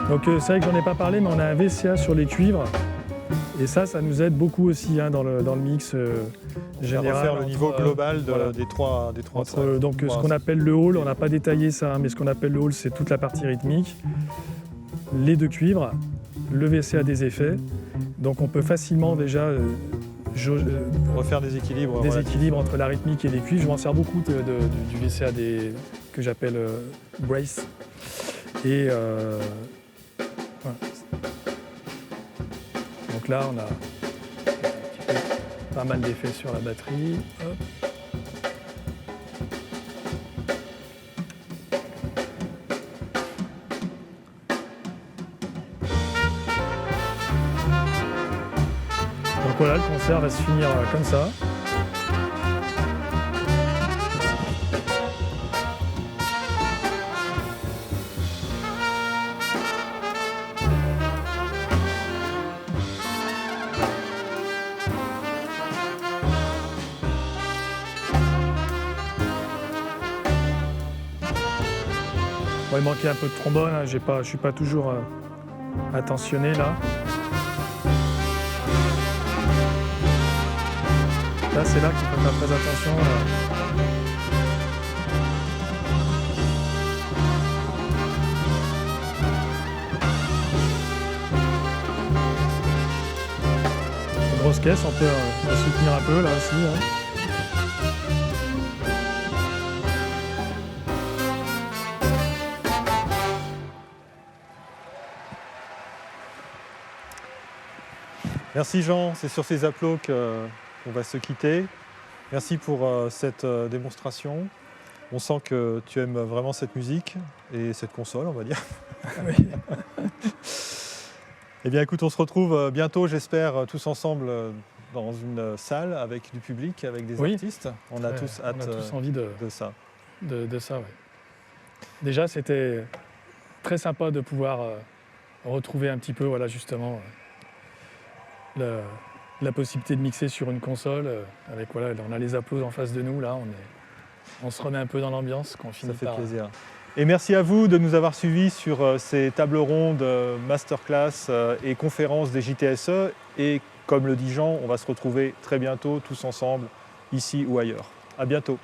Donc c'est vrai que j'en ai pas parlé, mais on a un VCA sur les cuivres. Et ça nous aide beaucoup aussi hein, dans le mix général. Refaire le niveau global voilà, des trois donc ce qu'on appelle le hall, on n'a pas détaillé ça, hein, mais ce qu'on appelle le hall, c'est toute la partie rythmique. Les deux cuivres, le VCA des effets. Donc on peut facilement déjà refaire des équilibres. Des équilibres entre la rythmique et les cuivres. Je m'en sers beaucoup du VCA que j'appelle Brace. Et voilà. Donc là, on a pas mal d'effets sur la batterie. Hop. Donc voilà, le concert va se finir comme ça. Bon, il manquait un peu de trombone, hein, je ne suis pas toujours attentionné là. Là, c'est là qu'il faut faire très attention. Une grosse caisse, on peut la soutenir un peu là aussi. Hein. Merci Jean, c'est sur ces applaudissements qu'on va se quitter. Merci pour cette démonstration. On sent que tu aimes vraiment cette musique et cette console, on va dire. Oui. Eh bien écoute, on se retrouve bientôt, j'espère, tous ensemble dans une salle avec du public, avec des artistes. On a tous hâte envie de ça. De ça, oui. Déjà, c'était très sympa de pouvoir retrouver un petit peu, voilà, justement, la possibilité de mixer sur une console. Avec, voilà, on a les applaudissements en face de nous, là, on se remet un peu dans l'ambiance quand on finit. Ça fait plaisir. Et merci à vous de nous avoir suivis sur ces tables rondes, masterclass et conférences des JTSE. Et comme le dit Jean, on va se retrouver très bientôt tous ensemble, ici ou ailleurs. À bientôt.